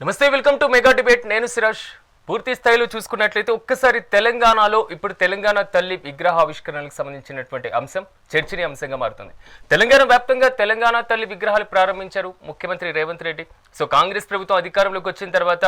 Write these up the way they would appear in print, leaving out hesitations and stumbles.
నమస్తే, welcome to mega debate. నేను సిరాజ్. పూర్తి స్థాయిలో చూసుకున్నట్లయితే ఒక్కసారి తెలంగాణలో ఇప్పుడు తెలంగాణ తల్లి విగ్రహ ఆవిష్కరణలకు సంబంధించినటువంటి అంశం చర్చనీయాంశంగా మారుతుంది. తెలంగాణ వ్యాప్తంగా తెలంగాణ తల్లి విగ్రహాలు ప్రారంభించారు ముఖ్యమంత్రి రేవంత్ రెడ్డి. సో కాంగ్రెస్ ప్రభుత్వం అధికారంలోకి వచ్చిన తర్వాత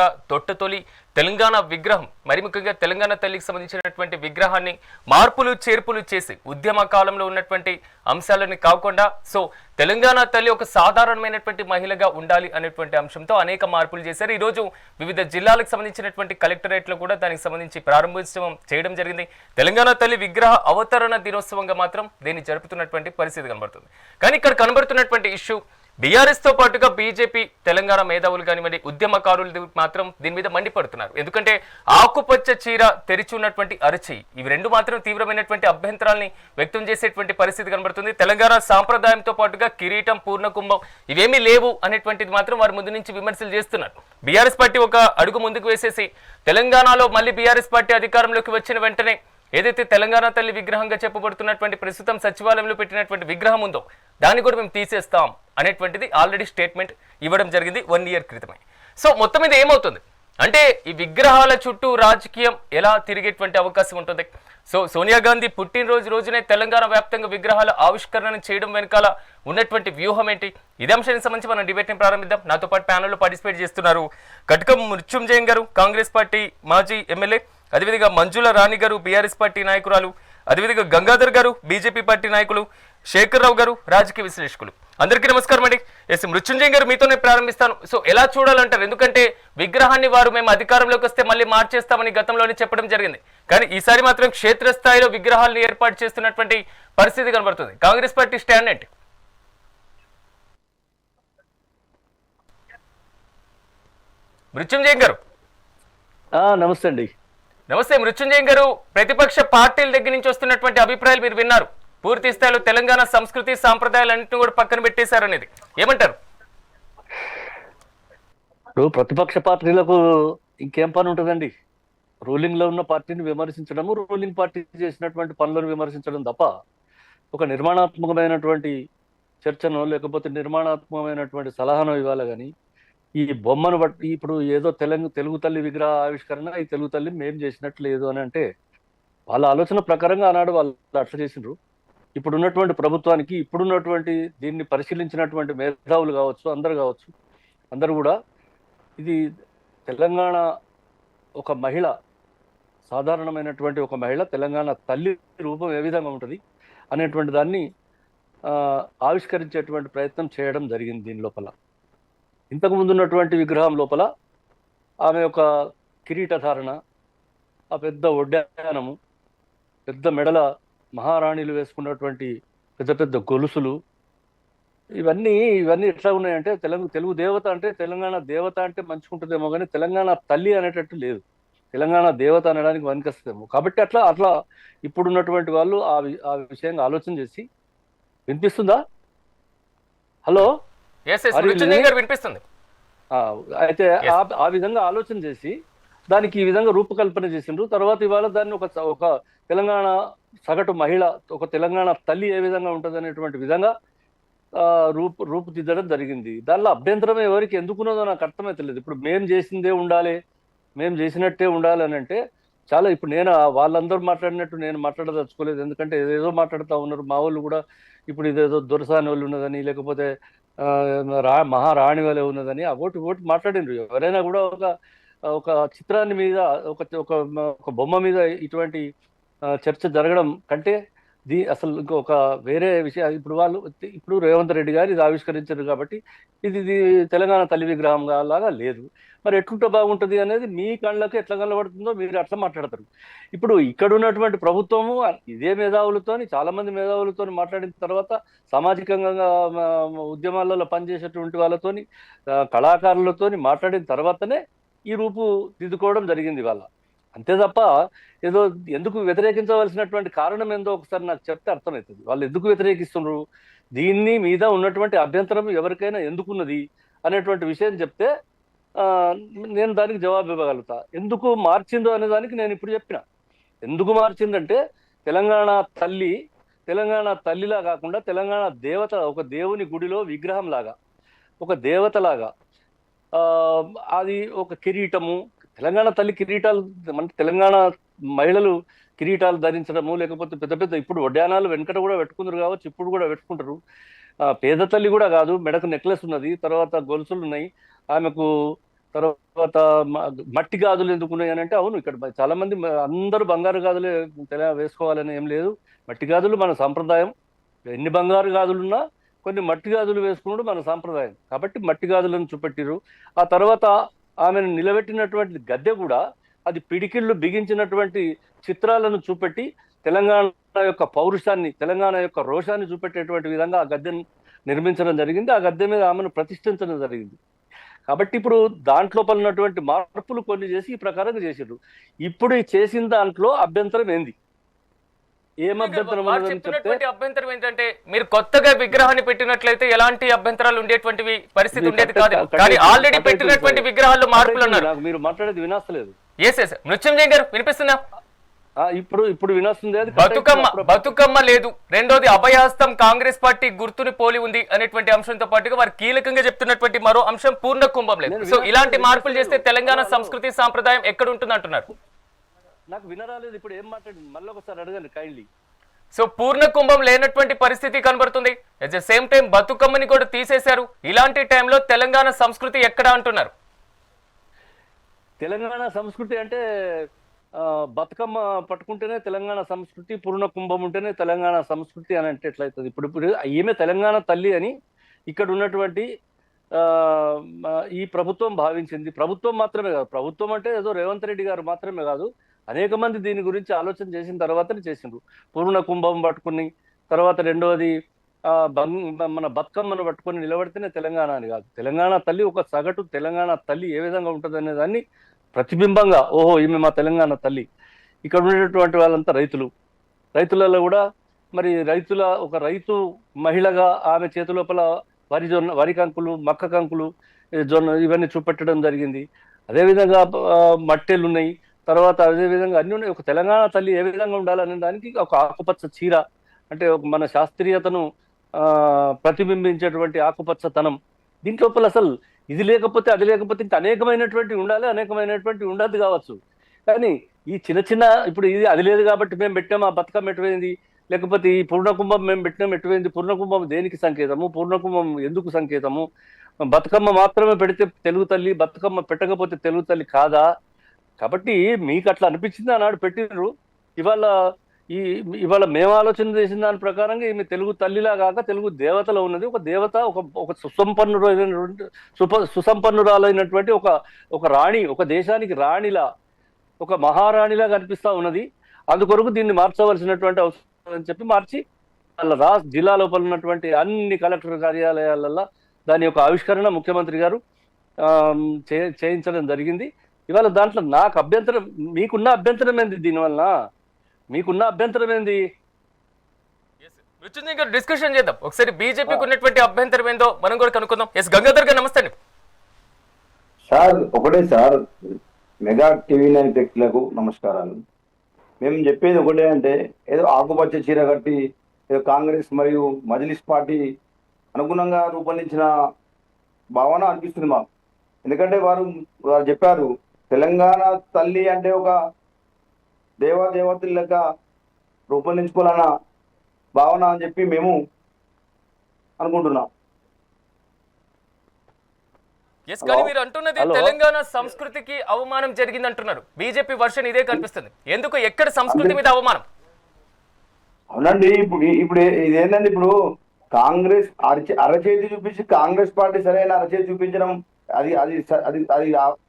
తొలి తెలంగాణ విగ్రహం, మరి ముఖ్యంగా తెలంగాణ తల్లికి సంబంధించినటువంటి విగ్రహాన్ని మార్పులు చేర్పులు చేసి ఉద్యమ కాలంలో ఉన్నటువంటి అంశాలని కాకుండా సో తెలంగాణ తల్లి ఒక సాధారణమైనటువంటి మహిళగా ఉండాలి అనేటువంటి అంశంతో అనేక మార్పులు చేశారు. ఈరోజు వివిధ జిల్లాలకు సంబంధించినటువంటి కలెక్టరేట్లో కూడా దానికి సంబంధించి ప్రారంభోత్సవం చేయడం జరిగింది. తెలంగాణ తల్లి విగ్రహ అవతరణ దినోత్సవంగా మాత్రం దీన్ని జరుపుతున్నటువంటి పరిస్థితి కనబడుతుంది. కానీ ఇక్కడ కనబడుతున్నటువంటి ఇష్యూ బీఆర్ఎస్ తో పాటుగా బీజేపీ తెలంగాణ మేధావులు కానివ్వండి, ఉద్యమకారులు మాత్రం దీని మీద మండిపడుతున్నారు. ఎందుకంటే ఆకుపచ్చ చీర తెరిచి ఉన్నటువంటి అరచి ఇవి రెండు మాత్రం తీవ్రమైనటువంటి అభ్యంతరాల్ని వ్యక్తం చేసేటువంటి పరిస్థితి కనబడుతుంది. తెలంగాణ సాంప్రదాయంతో పాటుగా కిరీటం, పూర్ణకుంభం ఇవేమీ లేవు అనేటువంటిది మాత్రం వారి ముందు నుంచి విమర్శలు చేస్తున్నారు. బీఆర్ఎస్ పార్టీ ఒక అడుగు ముందుకు వేసేసి తెలంగాణలో మళ్ళీ బీఆర్ఎస్ పార్టీ అధికారంలోకి వచ్చిన వెంటనే ఏదైతే తెలంగాణ తల్లి విగ్రహంగా చెప్పబడుతున్నటువంటి ప్రస్తుతం సచివాలయంలో పెట్టినటువంటి విగ్రహం ఉందో దాన్ని కూడా మేము తీసేస్తాం అనేటువంటిది ఆల్రెడీ స్టేట్మెంట్ ఇవ్వడం జరిగింది 1 ఇయర్ క్రితమే. సో మొత్తం మీద ఏమవుతుంది అంటే ఈ విగ్రహాల చుట్టూ రాజకీయం ఎలా తిరిగేటువంటి అవకాశం ఉంటుంది. సో సోనియా గాంధీ పుట్టినరోజు రోజునే తెలంగాణ వ్యాప్తంగా విగ్రహాల ఆవిష్కరణను చేయడం వెనకాల ఉన్నటువంటి వ్యూహం ఏంటి? ఇదే అంశానికి సంబంధించి మనం డిబేట్ని ప్రారంభిద్దాం. నాతో పాటు ప్యానెల్లో పార్టిసిపేట్ చేస్తున్నారు కటకం మృత్యుంజయం గారు, కాంగ్రెస్ పార్టీ మాజీ ఎమ్మెల్యే, అదేవిధంగా మంజుల రాణి గారు, బీఆర్ఎస్ పార్టీ నాయకురాలు, అదేవిధంగా గంగాధర్ గారు, బీజేపీ పార్టీ నాయకులు, శేఖర్ రావు గారు, రాజకీయ విశ్లేషకులు. అందరికీ నమస్కారం అండి. ఎస్ మృత్యుంజయం గారు, మీతోనే ప్రారంభిస్తాను. సో ఎలా చూడాలంటారు? ఎందుకంటే విగ్రహాన్ని వారు మేము అధికారంలోకి వస్తే మళ్ళీ మార్చేస్తామని గతంలోనే చెప్పడం జరిగింది. కానీ ఈసారి మాత్రం క్షేత్రస్థాయిలో విగ్రహాలను ఏర్పాటు చేస్తున్నటువంటి పరిస్థితి కనబడుతుంది. కాంగ్రెస్ పార్టీ స్టాండ్ ఏంటి? మృత్యుంజయం గారు నమస్తే అండి. నమస్తే మృత్యుంజయం గారు. ప్రతిపక్ష పార్టీల దగ్గర నుంచి వస్తున్నటువంటి అభిప్రాయాలు మీరు విన్నారు. పూర్తి స్థాయిలో తెలంగాణ సంస్కృతి సాంప్రదాయాలన్నింటినీ కూడా పక్కన పెట్టేశారు అనేది ఏమంటారు? ప్రతిపక్ష పార్టీలకు ఇంకేం పని ఉంటుందండి? రూలింగ్ లో ఉన్న పార్టీని విమర్శించడము, రూలింగ్ పార్టీ చేసినటువంటి పనులను విమర్శించడం తప్ప ఒక నిర్మాణాత్మకమైనటువంటి చర్చను లేకపోతే నిర్మాణాత్మకమైనటువంటి సలహాను ఇవ్వాలి. కానీ ఈ బొమ్మను బట్టి ఇప్పుడు ఏదో తెలుగు తల్లి విగ్రహ ఆవిష్కరణ ఈ తెలుగు తల్లి మేం చేసినట్లు లేదు అని అంటే వాళ్ళ ఆలోచన ప్రకారంగా ఆనాడు వాళ్ళు అట్లా చేసిండ్రు. ఇప్పుడున్నటువంటి ప్రభుత్వానికి ఇప్పుడున్నటువంటి దీన్ని పరిశీలించినటువంటి మేధావులు కావచ్చు, అందరూ కూడా ఇది తెలంగాణ ఒక మహిళ, సాధారణమైనటువంటి ఒక మహిళ, తెలంగాణ తల్లి రూపం ఏ విధంగా ఉంటుంది అనేటువంటి దాన్ని ఆవిష్కరించేటువంటి ప్రయత్నం చేయడం జరిగింది. దీని లోపల ఇంతకు ముందు ఉన్నటువంటి విగ్రహం లోపల ఆమె ఒక కిరీటధారణ, ఆ పెద్ద ఒడ్డానము, పెద్ద మెడల మహారాణిలు వేసుకున్నటువంటి పెద్ద పెద్ద గొలుసులు, ఇవన్నీ ఎట్లా ఉన్నాయంటే తెలుగు దేవత అంటే తెలంగాణ దేవత అంటే మంచుకుంటుందేమో కానీ తెలంగాణ తల్లి అనేటట్టు లేదు. తెలంగాణ దేవత అనడానికి వనికొస్తుందేమో. కాబట్టి అట్లా ఇప్పుడున్నటువంటి వాళ్ళు ఆ విషయంగా ఆలోచన చేసి వినిపిస్తుందా? హలో, వినిపిస్తుంది. అయితే ఆ విధంగా ఆలోచన చేసి దానికి ఈ విధంగా రూపకల్పన చేసిండ్రు. తర్వాత ఇవాళ దాన్ని ఒక తెలంగాణ సగటు మహిళ, ఒక తెలంగాణ తల్లి ఏ విధంగా ఉంటుంది అనేటువంటి విధంగా రూపుదిద్దడం జరిగింది. దానిలో అభ్యంతరం ఎవరికి ఎందుకున్నదో నాకు అర్థమైతలేదు. ఇప్పుడు మేం చేసిందే ఉండాలి, మేం చేసినట్టే ఉండాలి అని అంటే చాలా ఇప్పుడు నేను వాళ్ళందరూ మాట్లాడినట్టు నేను మాట్లాడదలుచుకోలేదు. ఎందుకంటే ఏదేదో మాట్లాడుతూ ఉన్నారు. మా వాళ్ళు కూడా ఇప్పుడు ఇదేదో దొరసాని వాళ్ళు ఉన్నదని, లేకపోతే మహారాణి వలె ఉన్నదని ఓటి మాట్లాడినరు. ఎవరైనా కూడా ఒక చిత్రాన్ని మీద ఒక బొమ్మ మీద ఇటువంటి చర్చ జరగడం కంటే అసలు ఇంకొక వేరే విషయం ఇప్పుడు రేవంత్ రెడ్డి గారు ఇది ఆవిష్కరించారు కాబట్టి ఇది తెలంగాణ తల్లి విగ్రహం లాగా లేదు. మరి ఎట్లుంటే బాగుంటుంది అనేది మీ కళ్ళకి ఎట్లా కనబడుతుందో మీరు అట్లా మాట్లాడతారు. ఇప్పుడు ఇక్కడ ఉన్నటువంటి ప్రభుత్వము ఇదే మేధావులతోని, చాలా మంది మేధావులతో మాట్లాడిన తర్వాత, సామాజికంగా ఉద్యమాలలో పనిచేసేటువంటి వాళ్ళతోని, కళాకారులతోని మాట్లాడిన తర్వాతనే ఈ రూపు దిద్దుకోవడం జరిగింది వాళ్ళ. అంతే తప్ప ఏదో ఎందుకు వ్యతిరేకించవలసినటువంటి కారణం ఏందో ఒకసారి నాకు చెప్తే అర్థమవుతుంది. వాళ్ళు ఎందుకు వ్యతిరేకిస్తున్నారు, దీన్ని మీద ఉన్నటువంటి అభ్యంతరం ఎవరికైనా ఎందుకున్నది అనేటువంటి విషయం చెప్తే నేను దానికి జవాబు ఇవ్వగలుగుతా. ఎందుకు మార్చిందో అనే దానికి నేను ఇప్పుడు చెప్పిన. ఎందుకు మార్చిందంటే తెలంగాణ తల్లిలా కాకుండా తెలంగాణ దేవత, ఒక దేవుని గుడిలో విగ్రహం లాగా, ఒక దేవతలాగా ఆ, అది ఒక కిరీటము, తెలంగాణ తల్లి కిరీటాలు, అంటే తెలంగాణ మహిళలు కిరీటాలు ధరించడము, లేకపోతే పెద్ద పెద్ద ఇప్పుడు వడ్డానాలు వెనకట కూడా పెట్టుకుంటారు కావచ్చు, ఇప్పుడు కూడా పెట్టుకుంటారు. పేద తల్లి కూడా కాదు, మెడకు నెక్లెస్ ఉన్నది, తర్వాత గొలుసులు ఉన్నాయి ఆమెకు, తర్వాత మట్టి గాజులు ఎందుకు ఉన్నాయి అని అంటే, అవును ఇక్కడ చాలా మంది అందరూ బంగారు గాజులే వేసుకోవాలని ఏం లేదు. మట్టి గాజులు మన సాంప్రదాయం. ఎన్ని బంగారు గాజులున్నా కొన్ని మట్టి గాజులు వేసుకున్నాడు మన సాంప్రదాయం. కాబట్టి మట్టి గాజులను చూపెట్టిరు. ఆ తర్వాత ఆమెను నిలబెట్టినటువంటి గద్దె కూడా అది పిడికిళ్ళు బిగించినటువంటి చిత్రాలను చూపెట్టి తెలంగాణ యొక్క పౌరుషాన్ని, తెలంగాణ యొక్క రోషాన్ని చూపెట్టేటువంటి విధంగా ఆ గద్దెను నిర్మించడం జరిగింది. ఆ గద్దె మీద ఆమెను ప్రతిష్ఠించడం జరిగింది. కాబట్టి ఇప్పుడు దాంట్లో ఉన్నటువంటి మార్పులు కొన్ని చేసి ఈ ప్రకారంగా చేసిండ్రు. ఇప్పుడు ఈ చేసిన దాంట్లో అభ్యంతరం ఏంది? ఏం అభ్యంతరం వారు ఉన్నదని చెప్తే, చెప్తున్నటువంటి అభ్యంతరం ఏంటంటే మీరు కొత్తగా విగ్రహాన్ని పెట్టినట్లయితే ఎలాంటి అభ్యంతరాలు ఉండేటువంటివి పరిస్థితి ఉండేది కాదు. కానీ ఆల్రెడీ పెట్టినటువంటి విగ్రహాల్లో మార్పులు ఉన్నారు. నాకు మీరు మాట్లాడేది వినాస్తలేదు. ఎస్ మృత్యుంజయ్ గారు వినిపిస్తుందా? ఇప్పుడు వినాస్తుంది. అది బతుకమ్మ లేదు. రెండోది అభయహస్తం కాంగ్రెస్ పార్టీ గుర్తుని పోలి ఉంది అనేటువంటి అంశంతో పాటుగా వారు కీలకంగా చెప్తున్నటువంటి మరో అంశం పూర్ణ కుంభం లేదు. సో ఇలాంటి మార్పులు చేస్తే తెలంగాణ సంస్కృతి సాంప్రదాయం ఎక్కడ ఉంటుంది అంటున్నారు. నాకు వినరాలేదు. ఇప్పుడు ఏం మాట్లాడింది మళ్ళీ ఒకసారి అడగండి కైండ్లీ. సో పూర్ణ కుంభం లేనటువంటి పరిస్థితి కనబడుతుంది. అట్ ద సేమ్ టైం బతుకమ్మని కూడా తీసేశారు. ఇలాంటి టైంలో తెలంగాణ సంస్కృతి ఎక్కడ అంటున్నారు? తెలంగాణ సంస్కృతి అంటే బతుకమ్మ పట్టుకుంటేనే తెలంగాణ సంస్కృతి, పూర్ణ కుంభం ఉంటేనే తెలంగాణ సంస్కృతి అని అంటే ఎట్లయితుంది? ఇప్పుడు ఈమె తెలంగాణ తల్లి అని ఇక్కడ ఉన్నటువంటి ఈ ప్రభుత్వం భావించింది. ప్రభుత్వం మాత్రమే కాదు, ప్రభుత్వం అంటే ఏదో రేవంత్ రెడ్డి గారు మాత్రమే కాదు, అనేక మంది దీని గురించి ఆలోచన చేసిన తర్వాతనే చేసిండ్రు. పూర్ణ కుంభం పట్టుకుని, తర్వాత రెండవది మన బతుకమ్మను పట్టుకొని నిలబడితేనే తెలంగాణ అని కాదు. తెలంగాణ తల్లి ఒక సగటు తెలంగాణ తల్లి ఏ విధంగా ఉంటుంది అనే దాన్ని ప్రతిబింబంగా, ఓహో ఈమె మా తెలంగాణ తల్లి. ఇక్కడ ఉండేటువంటి వాళ్ళంతా రైతులలో కూడా మరి ఒక రైతు మహిళగా ఆమె చేతి లోపల వరి కంకులు, మక్క కంకులు, జొన్న ఇవన్నీ చూపెట్టడం జరిగింది. అదేవిధంగా మట్టెలు ఉన్నాయి, తర్వాత అదేవిధంగా అన్ని ఉన్నాయి. ఒక తెలంగాణ తల్లి ఏ విధంగా ఉండాలనే దానికి ఒక ఆకుపచ్చ చీర, అంటే మన శాస్త్రీయతను ప్రతిబింబించేటువంటి ఆకుపచ్చతనం. దీంట్లోపల అసలు ఇది లేకపోతే అది లేకపోతే ఇంకా అనేకమైనటువంటి ఉండాలి, అనేకమైనటువంటి ఉండదు కావచ్చు. కానీ ఈ చిన్న చిన్న ఇప్పుడు ఇది అది లేదు కాబట్టి మేము పెట్టాము, ఆ బతుకమ్మ ఎటువైంది, లేకపోతే ఈ పూర్ణకుంభం మేము పెట్టినాం ఎటువైంది, పూర్ణకుంభం దేనికి సంకేతము, పూర్ణకుంభం ఎందుకు సంకేతము, బతుకమ్మ మాత్రమే పెడితే తెలుగు తల్లి, బతుకమ్మ పెట్టకపోతే తెలుగు తల్లి కాదా? కాబట్టి మీకు అట్లా అనిపించింది, ఆనాడు పెట్టినరు. ఇవాళ మేము ఆలోచన చేసిన దాని ప్రకారంగా ఈమె తెలుగు తల్లిలా కాక తెలుగు దేవతలో ఉన్నది. ఒక దేవత, ఒక సుసంపన్నురాలైనటువంటి ఒక రాణి, ఒక దేశానికి రాణిలా, ఒక మహారాణిలా కనిపిస్తా ఉన్నది. అందుకొరకు దీన్ని మార్చవలసినటువంటి అవసరం అని చెప్పి మార్చి వాళ్ళ జిల్లా లోపల ఉన్నటువంటి అన్ని కలెక్టర్ కార్యాలయాలలో దాని యొక్క ఆవిష్కరణ ముఖ్యమంత్రి గారు చేయించడం జరిగింది. ఇవాళ దాంట్లో నాకు అభ్యంతరం, మీకున్న అభ్యంతరం ఏంది? దీనివల్ల మీకున్న అభ్యంతరం ఏంది? డిస్కషన్ చేద్దాం ఒకసారి. బీజేపీకి ఉన్నటువంటి అభ్యంతరం ఏందో మనం కూడా కనుక్కుందాం. ఎస్ గంగాధర్ గారు నమస్తే అండి. సార్ ఒకటే సార్, మెగా టీవీ 9 వ్యక్తులకు నమస్కారాలు. మేము చెప్పేది ఒకటే, అంటే ఏదో ఆకుపచ్చ చీర కట్టి ఏదో కాంగ్రెస్ మరియు మజ్లిస్ పార్టీ అనుగుణంగా రూపొందించిన భావన అనిపిస్తుంది మాకు. ఎందుకంటే వారు చెప్పారు తెలంగాణ తల్లి అంటే ఒక దేవతల లెక్క రూపొందించుకోవాలన్న భావన అని చెప్పి మేము అనుకుంటున్నాం. కానీ మీరు అంటున్నది తెలంగాణ సంస్కృతికి అవమానం జరిగింది అంటున్నారు. బీజేపీ వర్షన్ ఇదే కనిపిస్తుంది. ఎందుకు, ఎక్కడ సంస్కృతి మీద అవమానం? అవునండి, ఇప్పుడు ఇదేంటండి, ఇప్పుడు కాంగ్రెస్ అరచేతి చూపించి కాంగ్రెస్ పార్టీ సరైన అరచేతి చూపించడం, అది అది అది అది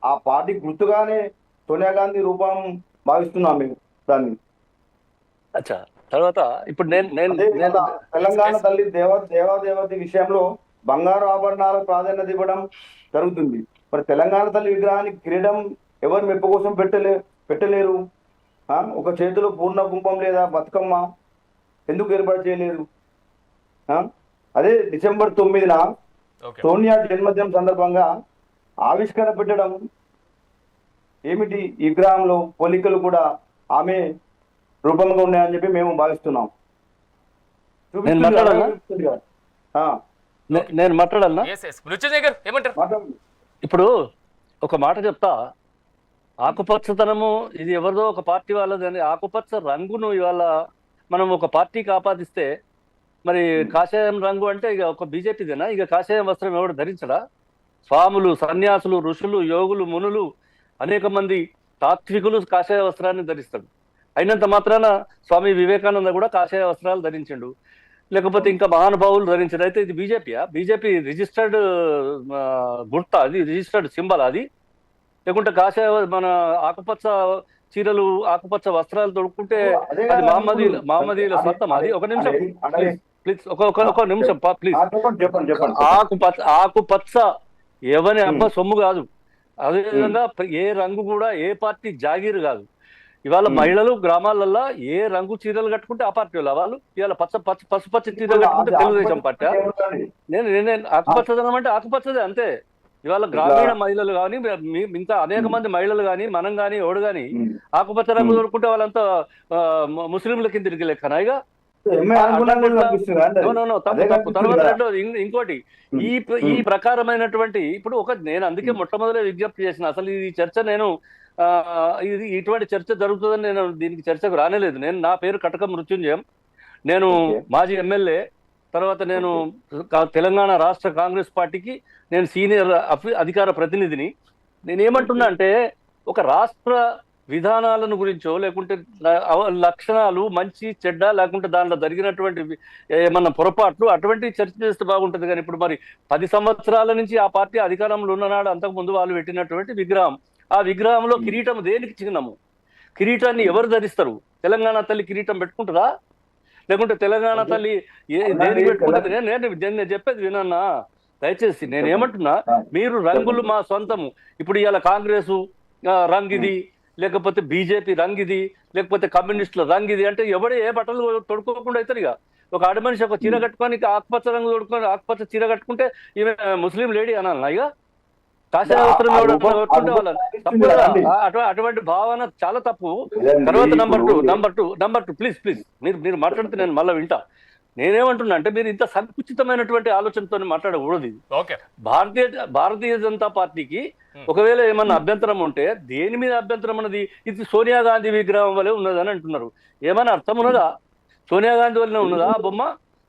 ఆ పార్టీ గుర్తుగానే సోనియా గాంధీ రూపం భావిస్తున్నాం మేము దాన్ని. అచ్చా, తర్వాత ఇప్పుడు తెలంగాణ తల్లి దేవాదేవత విషయంలో బంగారు ఆభరణాలకు ప్రాధాన్యత ఇవ్వడం జరుగుతుంది. మరి తెలంగాణ తల్లి విగ్రహానికి కిరీటం ఎవరు మెప్పు కోసం పెట్టలేరు. ఒక చేతిలో పూర్ణ కుంభం లేదా బతుకమ్మ ఎందుకు ఏర్పాటు చేయలేరు? అదే డిసెంబర్ 9న సోనియా జన్మదినం సందర్భంగా ఆవిష్కరణ పెట్టడం ఏమిటి? ఈ విగ్రహంలో పోలికలు కూడా ఆమె రూపంగా ఉన్నాయని చెప్పి మేము భావిస్తున్నాం. నేను మాట్లాడాలన్నా? ఇప్పుడు ఒక మాట చెప్తా, ఆకుపచ్చతనము ఇది ఎవరిదో ఒక పార్టీ వాళ్ళది అని ఆకుపచ్చ రంగును ఇవాళ మనం ఒక పార్టీకి ఆపాదిస్తే, మరి కాషాయం రంగు అంటే ఇక ఒక బీజేపీదేనా? ఇక కాషాయం వస్త్రం ఎవడు ధరించడా? స్వాములు, సన్యాసులు, ఋషులు, యోగులు, మునులు, అనేక మంది తాత్వికులు కాషాయ వస్త్రాన్ని ధరిస్తాడు. అయినంత మాత్రాన స్వామి వివేకానంద కూడా కాషాయ వస్త్రాలు ధరించిండు, లేకపోతే ఇంకా మహానుభావులు ధరించారు. అయితే ఇది బీజేపీయా? బీజేపీ రిజిస్టర్డ్ గుర్త, అది రిజిస్టర్డ్ సింబల్ అది? లేకుంటే కాషాయ మన ఆకుపచ్చ చీరలు, ఆకుపచ్చ వస్త్రాలు తొడుక్కుంటే అది మహమ్మదీల స్వంతం? అది ఒక నిమిషం ప్లీజ్, ఒక నిమిషం ప్లీజ్. ఆకుపచ్చ ఎవరి అబ్బ సొమ్ము కాదు. అదేవిధంగా ఏ రంగు కూడా ఏ పార్టీ జాగీరు కాదు. ఇవాళ మహిళలు గ్రామాలల్లో ఏ రంగు చీరలు కట్టుకుంటే ఆ పార్టీ వాళ్ళు, ఇవాళ పసుపచ్చ చీరలు కట్టుకుంటే తెలుగుదేశం పార్టీ. నేను ఆకుపచ్చదనం అంటే ఆకుపచ్చదే అంతే. ఇవాళ గ్రామీణ మహిళలు కానీ, ఇంకా అనేక మంది మహిళలు కానీ, మనం కానీ, ఎవడు కానీ ఆకుపచ్చ రంగు దొరుకుంటే వాళ్ళంతా ముస్లింల కింద లెక్కనా? ఇక తప్పు. తర్వాత రెండోది ఇంకోటి, ఈ ప్రకారమైనటువంటి ఇప్పుడు నేను అందుకే మొట్టమొదటి విజ్ఞప్తి చేసిన, అసలు ఈ చర్చ నేను ఇది ఇటువంటి చర్చ జరుగుతుందని నేను దీనికి చర్చకు రానేలేదు. నా పేరు కటక మృత్యుంజయం, నేను మాజీ ఎమ్మెల్యే, తర్వాత నేను తెలంగాణ రాష్ట్ర కాంగ్రెస్ పార్టీకి నేను సీనియర్ అధికార ప్రతినిధిని. నేనేమంటున్నా అంటే, ఒక రాష్ట్ర విధానాలను గురించో, లేకుంటే లక్షణాలు మంచి చెడ్డ, లేకుంటే దాంట్లో జరిగినటువంటి ఏమన్నా పొరపాట్లు, అటువంటి చర్చ చేస్తే బాగుంటుంది. కానీ ఇప్పుడు మరి 10 సంవత్సరాల నుంచి ఆ పార్టీ అధికారంలో ఉన్ననాడు అంతకుముందు వాళ్ళు పెట్టినటువంటి విగ్రహం, ఆ విగ్రహంలో కిరీటం దేనికి చిహ్నము? కిరీటాన్ని ఎవరు ధరిస్తారు? తెలంగాణ తల్లి కిరీటం పెట్టుకుంటుందా? లేకుంటే తెలంగాణ తల్లి దేనికి పెట్టుకుంటుంది? నేను చెప్పేది వినన్నా దయచేసి. నేనేమంటున్నా, మీరు రంగులు మా సొంతము. ఇప్పుడు ఇవాళ కాంగ్రెస్ రంగిది, లేకపోతే బీజేపీ రంగిది, లేకపోతే కమ్యూనిస్టుల రంగిది అంటే ఎవడే ఏ బట్టలు తొడుక్కోకుండా అవుతారు. ఇక ఒక ఆడ మనిషి ఒక చీర కట్టుకొని ఆకుపచ్చ రంగు తొడుక్కొని ఆకుపచ్చ చీర కట్టుకుంటే ఈమె ముస్లిం లేడీ అనాలన్నా? ఇక కాషాయ వస్త్రం కట్టుకుంటే వాళ్ళని తప్పు. అటువంటి భావన చాలా తప్పు. తర్వాత నంబర్ టూ ప్లీజ్ మీరు మాట్లాడితే నేను మళ్ళీ వింటా. నేనేమంటున్నా అంటే, మీరు ఇంత సంకుచితమైనటువంటి ఆలోచనతో మాట్లాడకూడదు. ఇది భారతీయ జనతా పార్టీకి ఒకవేళ ఏమన్నా అభ్యంతరం ఉంటే, దేని మీద అభ్యంతరం అన్నది? ఇది సోనియా గాంధీ విగ్రహం వల్లే ఉన్నదని అంటున్నారు. ఏమైనా అర్థం ఉన్నదా? సోనియా గాంధీ వల్లనే ఉన్నదా బొమ్మ?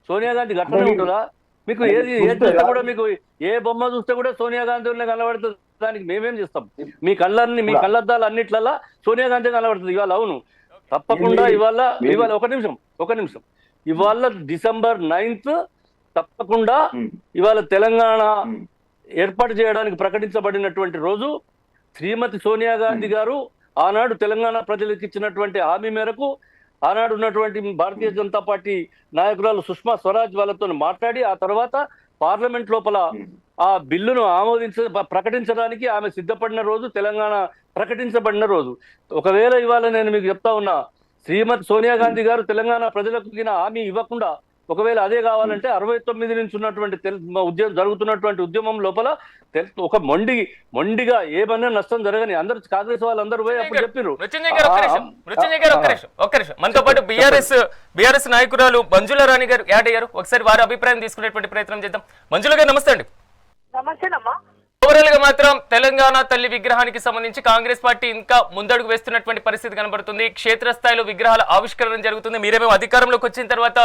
సోనియా గాంధీ గట్టనే ఉంటుందా? మీకు ఏది చూస్తే కూడా, మీకు ఏ బొమ్మ చూస్తే కూడా సోనియా గాంధీ వల్లనే కనబడుతుంది. దానికి మేమేం చేస్తాం? మీ కళ్ళద్దాలు అన్నిట్లలా సోనియా గాంధీ కనబడుతుంది ఇవాళ. అవును, తప్పకుండా ఇవాళ ఒక నిమిషం ఇవాళ డిసెంబర్ 9th తప్పకుండా ఇవాళ తెలంగాణ ఏర్పాటు చేయడానికి ప్రకటించబడినటువంటి రోజు. శ్రీమతి సోనియా గాంధీ గారు ఆనాడు తెలంగాణ ప్రజలకు ఇచ్చినటువంటి హామీ మేరకు ఆనాడు ఉన్నటువంటి భారతీయ జనతా పార్టీ నాయకురాలు సుష్మా స్వరాజ్ వాళ్ళతో మాట్లాడి, ఆ తర్వాత పార్లమెంట్ లోపల ఆ బిల్లును ప్రకటించడానికి ఆమె సిద్ధపడిన రోజు, తెలంగాణ ప్రకటించబడిన రోజు. ఒకవేళ ఇవాళ నేను మీకు చెప్తా ఉన్నా, శ్రీమతి సోనియా గాంధీ గారు తెలంగాణ ప్రజలకు హామీ ఇవ్వకుండా, ఒకవేళ అదే కావాలంటే 69 నుంచి ఉన్నటువంటి జరుగుతున్నటువంటి ఉద్యమం లోపల ఒక మొండిగా ఏమన్నా నష్టం జరగని అందరూ కాంగ్రెస్ వాళ్ళందరూ పోయి అప్పుడు చెప్పారు. మనతో పాటు బీఆర్ఎస్ నాయకురాలు మంజుల రాణి గారు యాడ్ అయ్యారు. ఒకసారి వారి అభిప్రాయం తీసుకునేటువంటి ప్రయత్నం చేద్దాం. మంజుల గారు నమస్తే అండి. నమస్తేనమ్మా. ఓవరాల్ గా మాత్రం తెలంగాణ తల్లి విగ్రహానికి సంబంధించి కాంగ్రెస్ పార్టీ ఇంకా ముందడుగు వేస్తున్నటువంటి పరిస్థితి కనబడుతుంది. క్షేత్రస్థాయిలో విగ్రహాల ఆవిష్కరణ జరుగుతుంది. మీరేమో అధికారంలోకి వచ్చిన తర్వాత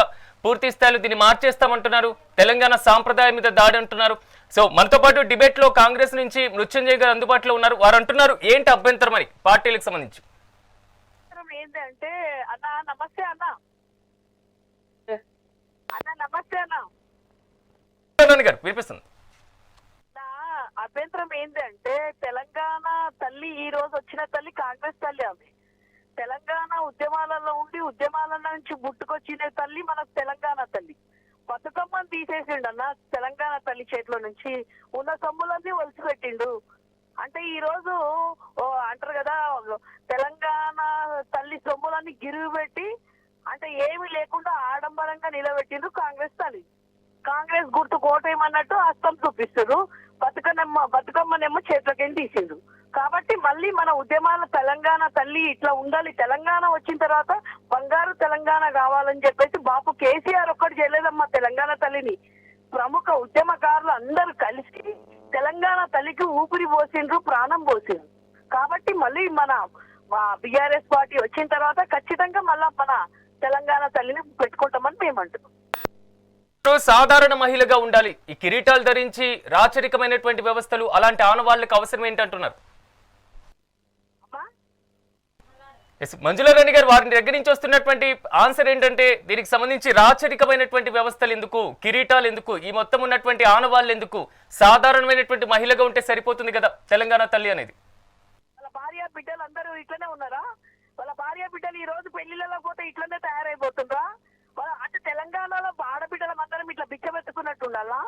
పూర్తి స్థాయిలో దీన్ని మార్చేస్తామంటున్నారు. తెలంగాణ సాంప్రదాయం మీద దాడి అంటున్నారు. సో మనతో పాటు డిబేట్ లో కాంగ్రెస్ నుంచి మృత్యుంజయ్ గారు అందుబాటులో ఉన్నారు. వారు అంటున్నారు ఏంటి అభ్యంతరం మరి పార్టీలకు సంబంధించి? ఏంటంటే అన్న నమస్తే అన్న నమస్తే అన్న గారు వినిపిస్తుంది. అభ్యంతరం ఏంటంటే, తెలంగాణ తల్లి ఈ రోజు వచ్చిన తల్లి కాంగ్రెస్ తల్లి. ఆమె తెలంగాణ ఉద్యమాలలో ఉండి ఉద్యమాల నుంచి పుట్టుకొచ్చిన తల్లి మనకు తెలంగాణ తల్లి. బతుకమ్మని తీసేసిండన్న తెలంగాణ తల్లి చేతిలో నుంచి, ఉన్న సొమ్ములన్నీ ఒలిచిపెట్టిండు. అంటే ఈ రోజు అంటారు కదా, తెలంగాణ తల్లి సొమ్ములన్నీ గిరువు పెట్టి, అంటే ఏమి లేకుండా ఆడంబరంగా నిలబెట్టిండ్రు కాంగ్రెస్ తల్లి. కాంగ్రెస్ గుర్తు కోటేయమన్నట్టు హస్తం చూపిస్తారు. బతుకమ్మనేమో చేతులకేం తీసిండ్రు. కాబట్టి మళ్ళీ మన ఉద్యమాల తెలంగాణ తల్లి ఇట్లా ఉండాలి, తెలంగాణ వచ్చిన తర్వాత బంగారు తెలంగాణ కావాలని చెప్పేసి బాపు కేసీఆర్ ఒక్కటి చేయలేదమ్మా తెలంగాణ తల్లిని. ప్రముఖ ఉద్యమకారులు అందరూ కలిసి తెలంగాణ తల్లికి ఊపిరి పోసిండ్రు, ప్రాణం పోసిండ్రు. కాబట్టి మళ్ళీ మన బిఆర్ఎస్ పార్టీ వచ్చిన తర్వాత ఖచ్చితంగా మళ్ళా మన తెలంగాణ తల్లిని పెట్టుకుంటామని మేము అంటున్నాం. సాధారణ మహిళగా ఉండాలి, ఈ కిరీటాలు ధరించి రాచరికమైనటువంటి వ్యవస్థలు అలాంటి ఆనవాళ్ళకి అవసరం ఏంటంటున్నారు. మంజులారాణి గారు వారి దగ్గర నుంచి వస్తున్నటువంటి ఆన్సర్ ఏంటంటే దీనికి సంబంధించి రాచరికమైనటువంటి వ్యవస్థలు ఎందుకు, కిరీటాలు ఎందుకు, ఈ మొత్తం ఉన్నటువంటి ఆనవాళ్ళు ఎందుకు, సాధారణమైనటువంటి మహిళగా ఉంటే సరిపోతుంది కదా తెలంగాణ తల్లి అనేది. వాళ్ళ భార్య బిడ్డలు అందరూ ఇట్లనే ఉన్నారా? వాళ్ళ భార్య బిడ్డలు ఈ రోజు పెళ్లిళ్ళలో పోతే ఇట్లనే తయారైపోతుండ్రా? అంటే తెలంగాణలో ఆడబిడ్డలం అందరం ఇట్లా బిచ్చబెట్టుకున్నట్టు ఉండాలా?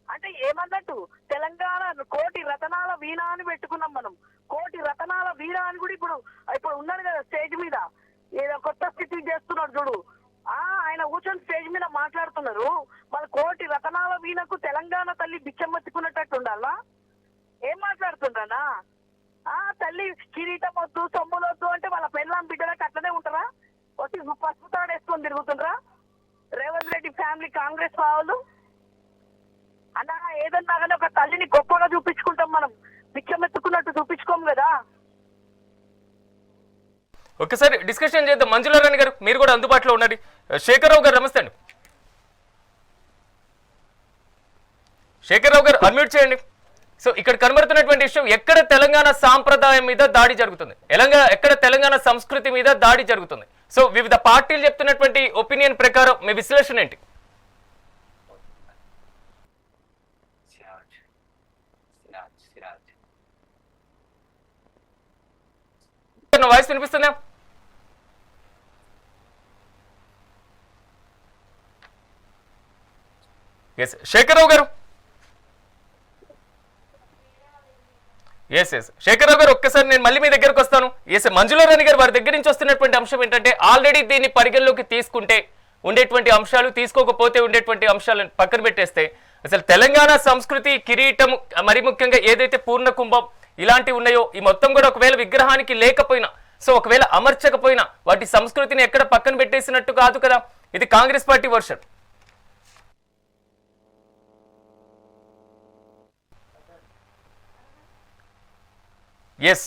అంటే ఏమన్నట్టు తెలంగాణ కోటి రతనాల వీణ అని పెట్టుకున్నాం మనం. కోటి రతనాల వీణ అని కూడా ఇప్పుడు ఉన్నాడు కదా స్టేజ్ మీద, ఏదో కొత్త స్థితి చేస్తున్నాడు చూడు, ఆయన కూర్చొని స్టేజ్ మీద మాట్లాడుతున్నారు. మన కోటి రతనాల వీణకు తెలంగాణ తల్లి బిచ్చమెత్తుకున్నట్టు ఉండాలా? ఏం మాట్లాడుతుండ్రనా? తల్లి కిరీటం వద్దు, సొమ్ములు వద్దు అంటే వాళ్ళ పెళ్ళాం బిడ్డలకు అట్లనే ఉంటారా? వచ్చి పసుపు తాడేసుకొని తిరుగుతుండ్రా రేవంత్ రెడ్డి ఫ్యామిలీ, కాంగ్రెస్ వాళ్ళు? అన్నా ఏదన్నా కానీ ఒక తల్లిని గొప్పగా చూపించుకుంటాం మనం, బిచ్చమెత్తుకున్నట్టు చూపించుకోం కదా. ఒకసారి డిస్కషన్ చేద్దాం. మంజులారాణి గారు మీరు కూడా అందుబాటులో ఉండండి. శేఖర్రావు గారు నమస్తే అండి. శేఖర్రావు గారు అన్మ్యూట్ చేయండి. సో ఇక్కడ కనబడుతున్నటువంటి విషయం, ఎక్కడ తెలంగాణ సాంప్రదాయం మీద దాడి జరుగుతుంది, ఎక్కడ తెలంగాణ సంస్కృతి మీద దాడి జరుగుతుంది. సో వివిధ పార్టీలు చెప్తున్నటువంటి ఒపీనియన్ ప్రకారం మీ విశ్లేషణ ఏంటి? వాయిస్ వినిపిస్తుందా? ఎస్ శేఖర్రావు గారు. ఎస్ శేఖర్రావు గారు ఒక్కసారి నేను మళ్ళీ మీ దగ్గరకు వస్తాను. ఎస్ మంజులారాణి గారు వారి దగ్గర నుంచి వస్తున్నటువంటి అంశం ఏంటంటే, ఆల్రెడీ దీన్ని పరిగణలోకి తీసుకుంటే ఉండేటువంటి అంశాలు, తీసుకోకపోతే ఉండేటువంటి అంశాలను పక్కన పెట్టేస్తే అసలు తెలంగాణ సంస్కృతి, కిరీటం, మరి ముఖ్యంగా ఏదైతే పూర్ణ కుంభం ఇలాంటివి ఉన్నాయో ఈ మొత్తం కూడా ఒకవేళ విగ్రహానికి లేకపోయినా, సో ఒకవేళ అమర్చకపోయినా వాటి సంస్కృతిని ఎక్కడ పక్కన పెట్టేసినట్టు కాదు కదా. ఇది Congress party version. Yes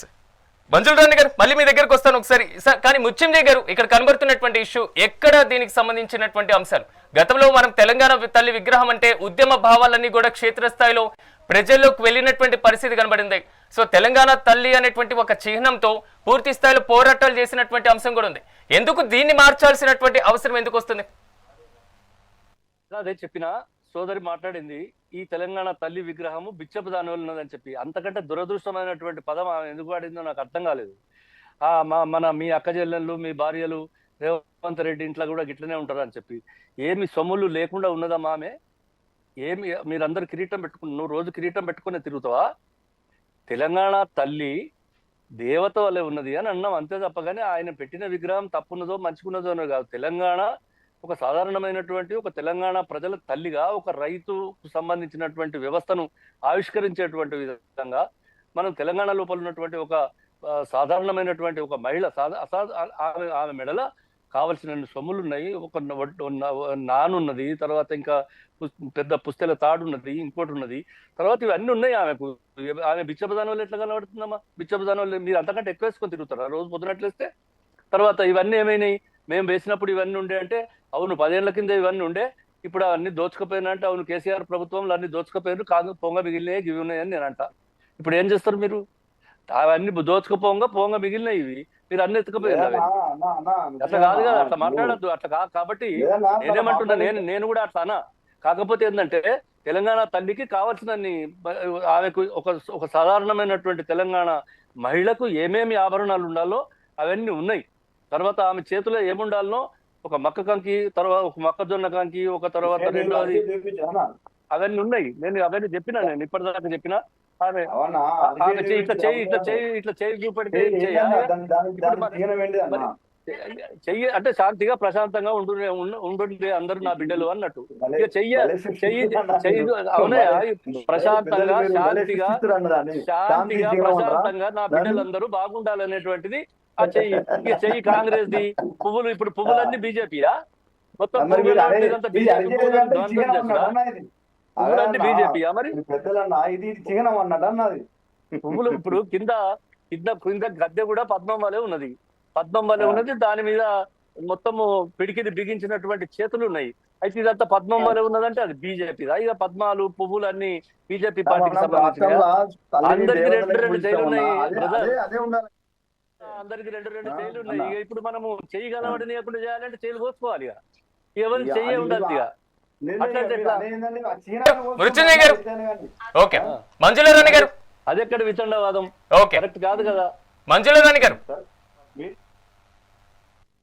Manjularani గారు మళ్ళీ మీ దగ్గరకు వస్తాను ఒకసారి. కానీ ముత్యంజయ్ గారు ఇక్కడ కనబడుతున్నటువంటి ఇష్యూ, ఎక్కడ దీనికి సంబంధించినటువంటి అంశాలు, గతంలో మనం తెలంగాణ తల్లి విగ్రహం అంటే ఉద్యమ భావాలన్నీ కూడా క్షేత్రస్థాయిలో ప్రజల్లోకి వెళ్ళినటువంటి పరిస్థితి కనబడింది. సో తెలంగాణ తల్లి అనేటువంటి ఒక చిహ్నంతో పూర్తి స్థాయిలో పోరాటాలు చేసినటువంటి అంశం కూడా ఉంది. ఎందుకు దీన్ని మార్చాల్సినటువంటి అవసరం ఎందుకు వస్తుంది? అదే చెప్పిన సోదరి మాట్లాడింది, ఈ తెలంగాణ తల్లి విగ్రహము బిచ్చపు దాని వల్ల ఉన్నదని చెప్పి. అంతకంటే దురదృష్టమైనటువంటి పదం ఆమె ఎందుకు వాడిందో నాకు అర్థం కాలేదు. మీ అక్క చెల్లెళ్ళు, మీ భార్యలు రేవంత్ రెడ్డి ఇంట్లో కూడా గిట్లనే ఉంటారు అని చెప్పి. ఏమి సొమ్ములు లేకుండా ఉన్నదమ్మా ఆమె? ఏమి మీరందరూ కిరీటం పెట్టుకుని, నువ్వు రోజు కిరీటం పెట్టుకునే తిరుగుతావా? తెలంగాణ తల్లి దేవత వల్లే ఉన్నది అని అన్నాం, అంతే తప్పగానే ఆయన పెట్టిన విగ్రహం తప్పున్నదో మంచుకున్నదో అని కాదు. తెలంగాణ ఒక సాధారణమైనటువంటి ఒక తెలంగాణ ప్రజల తల్లిగా, ఒక రైతుకు సంబంధించినటువంటి వ్యవస్థను ఆవిష్కరించేటువంటి విధంగా మనం తెలంగాణ లోపల ఉన్నటువంటి ఒక సాధారణమైనటువంటి ఒక మహిళ ఆమె మెడల కావలసిన సొమ్ములు ఉన్నాయి, ఒక నానున్నది, తర్వాత ఇంకా పెద్ద పుస్తెల తాడు ఉన్నది, ఇంకోటి ఉన్నది, తర్వాత ఇవన్నీ ఉన్నాయి ఆమెకు. ఆమె బిచ్చబదానం వల్ల ఎట్లా కనబడుతుందమ్మా? బిచ్చబదానం వల్ల మీరు అంతకంటే ఎక్కువ వేసుకొని తిరుగుతారా రోజు పొద్దునట్లేస్తే? తర్వాత ఇవన్నీ ఏమైనాయి? మేము వేసినప్పుడు ఇవన్నీ ఉండే అంటే, అవును 10 ఏళ్ల కింద ఇవన్నీ ఉండే, ఇప్పుడు అవన్నీ దోచుకుపోయినా అంటే, అవును కేసీఆర్ ప్రభుత్వంలో అన్ని దోచుకుపోయారు, కాదు పొంగ మిగిలినాయి ఇవి ఉన్నాయని నేను అంట. ఇప్పుడు ఏం చేస్తారు మీరు? అవన్నీ పోంగ మిగిలినాయి, ఇవి మీరు అన్ని ఎత్తుకుపోయారు. అట్లా కాదు కదా, అట్లా మాట్లాడద్దు, అట్లా కాబట్టి నేనేమంటున్నా, నేను కూడా అట్లా అనా. కాకపోతే ఏంటంటే తెలంగాణ తల్లికి కావాల్సినన్ని, ఆమెకు ఒక సాధారణమైనటువంటి తెలంగాణ మహిళకు ఏమేమి ఆభరణాలు ఉండాలో అవన్నీ ఉన్నాయి. తర్వాత ఆమె చేతిలో ఏముండాలనో, ఒక మక్క కంకి, తర్వాత ఒక మొక్కజొన్న కంకి, ఒక తర్వాత రెండోది, అవన్నీ ఉన్నాయి. నేను అవన్నీ చెప్పినా, నేను ఇప్పటిదాకా చెప్పినా. ఆమె ఇట్లా చేయి చూపెడితే చెయ్యి అంటే శాంతిగా ప్రశాంతంగా ఉంటుండే అందరూ నా బిడ్డలు అన్నట్టు. ఇక చెయ్యి అవునాయా? ప్రశాంతంగా శాంతిగా ప్రశాంతంగా నా బిడ్డలందరూ బాగుండాలనేటువంటిది ఆ చెయ్యి. ఇక చెయ్యి కాంగ్రెస్ ది, పువ్వులు, ఇప్పుడు పువ్వులన్నీ బీజేపీయా? మొత్తం పువ్వులన్నీ బీజేపీ మరి పెద్దలన్నా ఇది చిహ్నం అన్నట్టు అన్నది. పువ్వులు ఇప్పుడు కింద కింద గద్దె కూడా పద్మం వలె ఉన్నది, పద్మం వలె ఉన్నది. దాని మీద మొత్తము పిడికిని బిగించినటువంటి చేతులు ఉన్నాయి. అయితే ఇదంతా పద్మం వలె ఉన్నదంటే అది బీజేపీ. ఇక పద్మాలు పువ్వులు అన్ని బీజేపీ పార్టీకి సంబంధించిన. అందరికి రెండు జైలు ఉన్నాయి బ్రదర్, అందరికి రెండు జైలు ఉన్నాయి. ఇక ఇప్పుడు మనము చేయగలవాడిని ఎప్పుడు చేయాలంటే జైలు కోసుకోవాలి. ఇక ఎవరికి చెయ్యే ఉండదు. ఇక అట్లయితే ఎట్లా? మృత్యుంజయ్ గారు ఓకే, మంజులారాణి గారు అది ఎక్కడ వితండవాదం? ఓకే, కరెక్ట్ కాదు కదా. మంజులారాణి గారు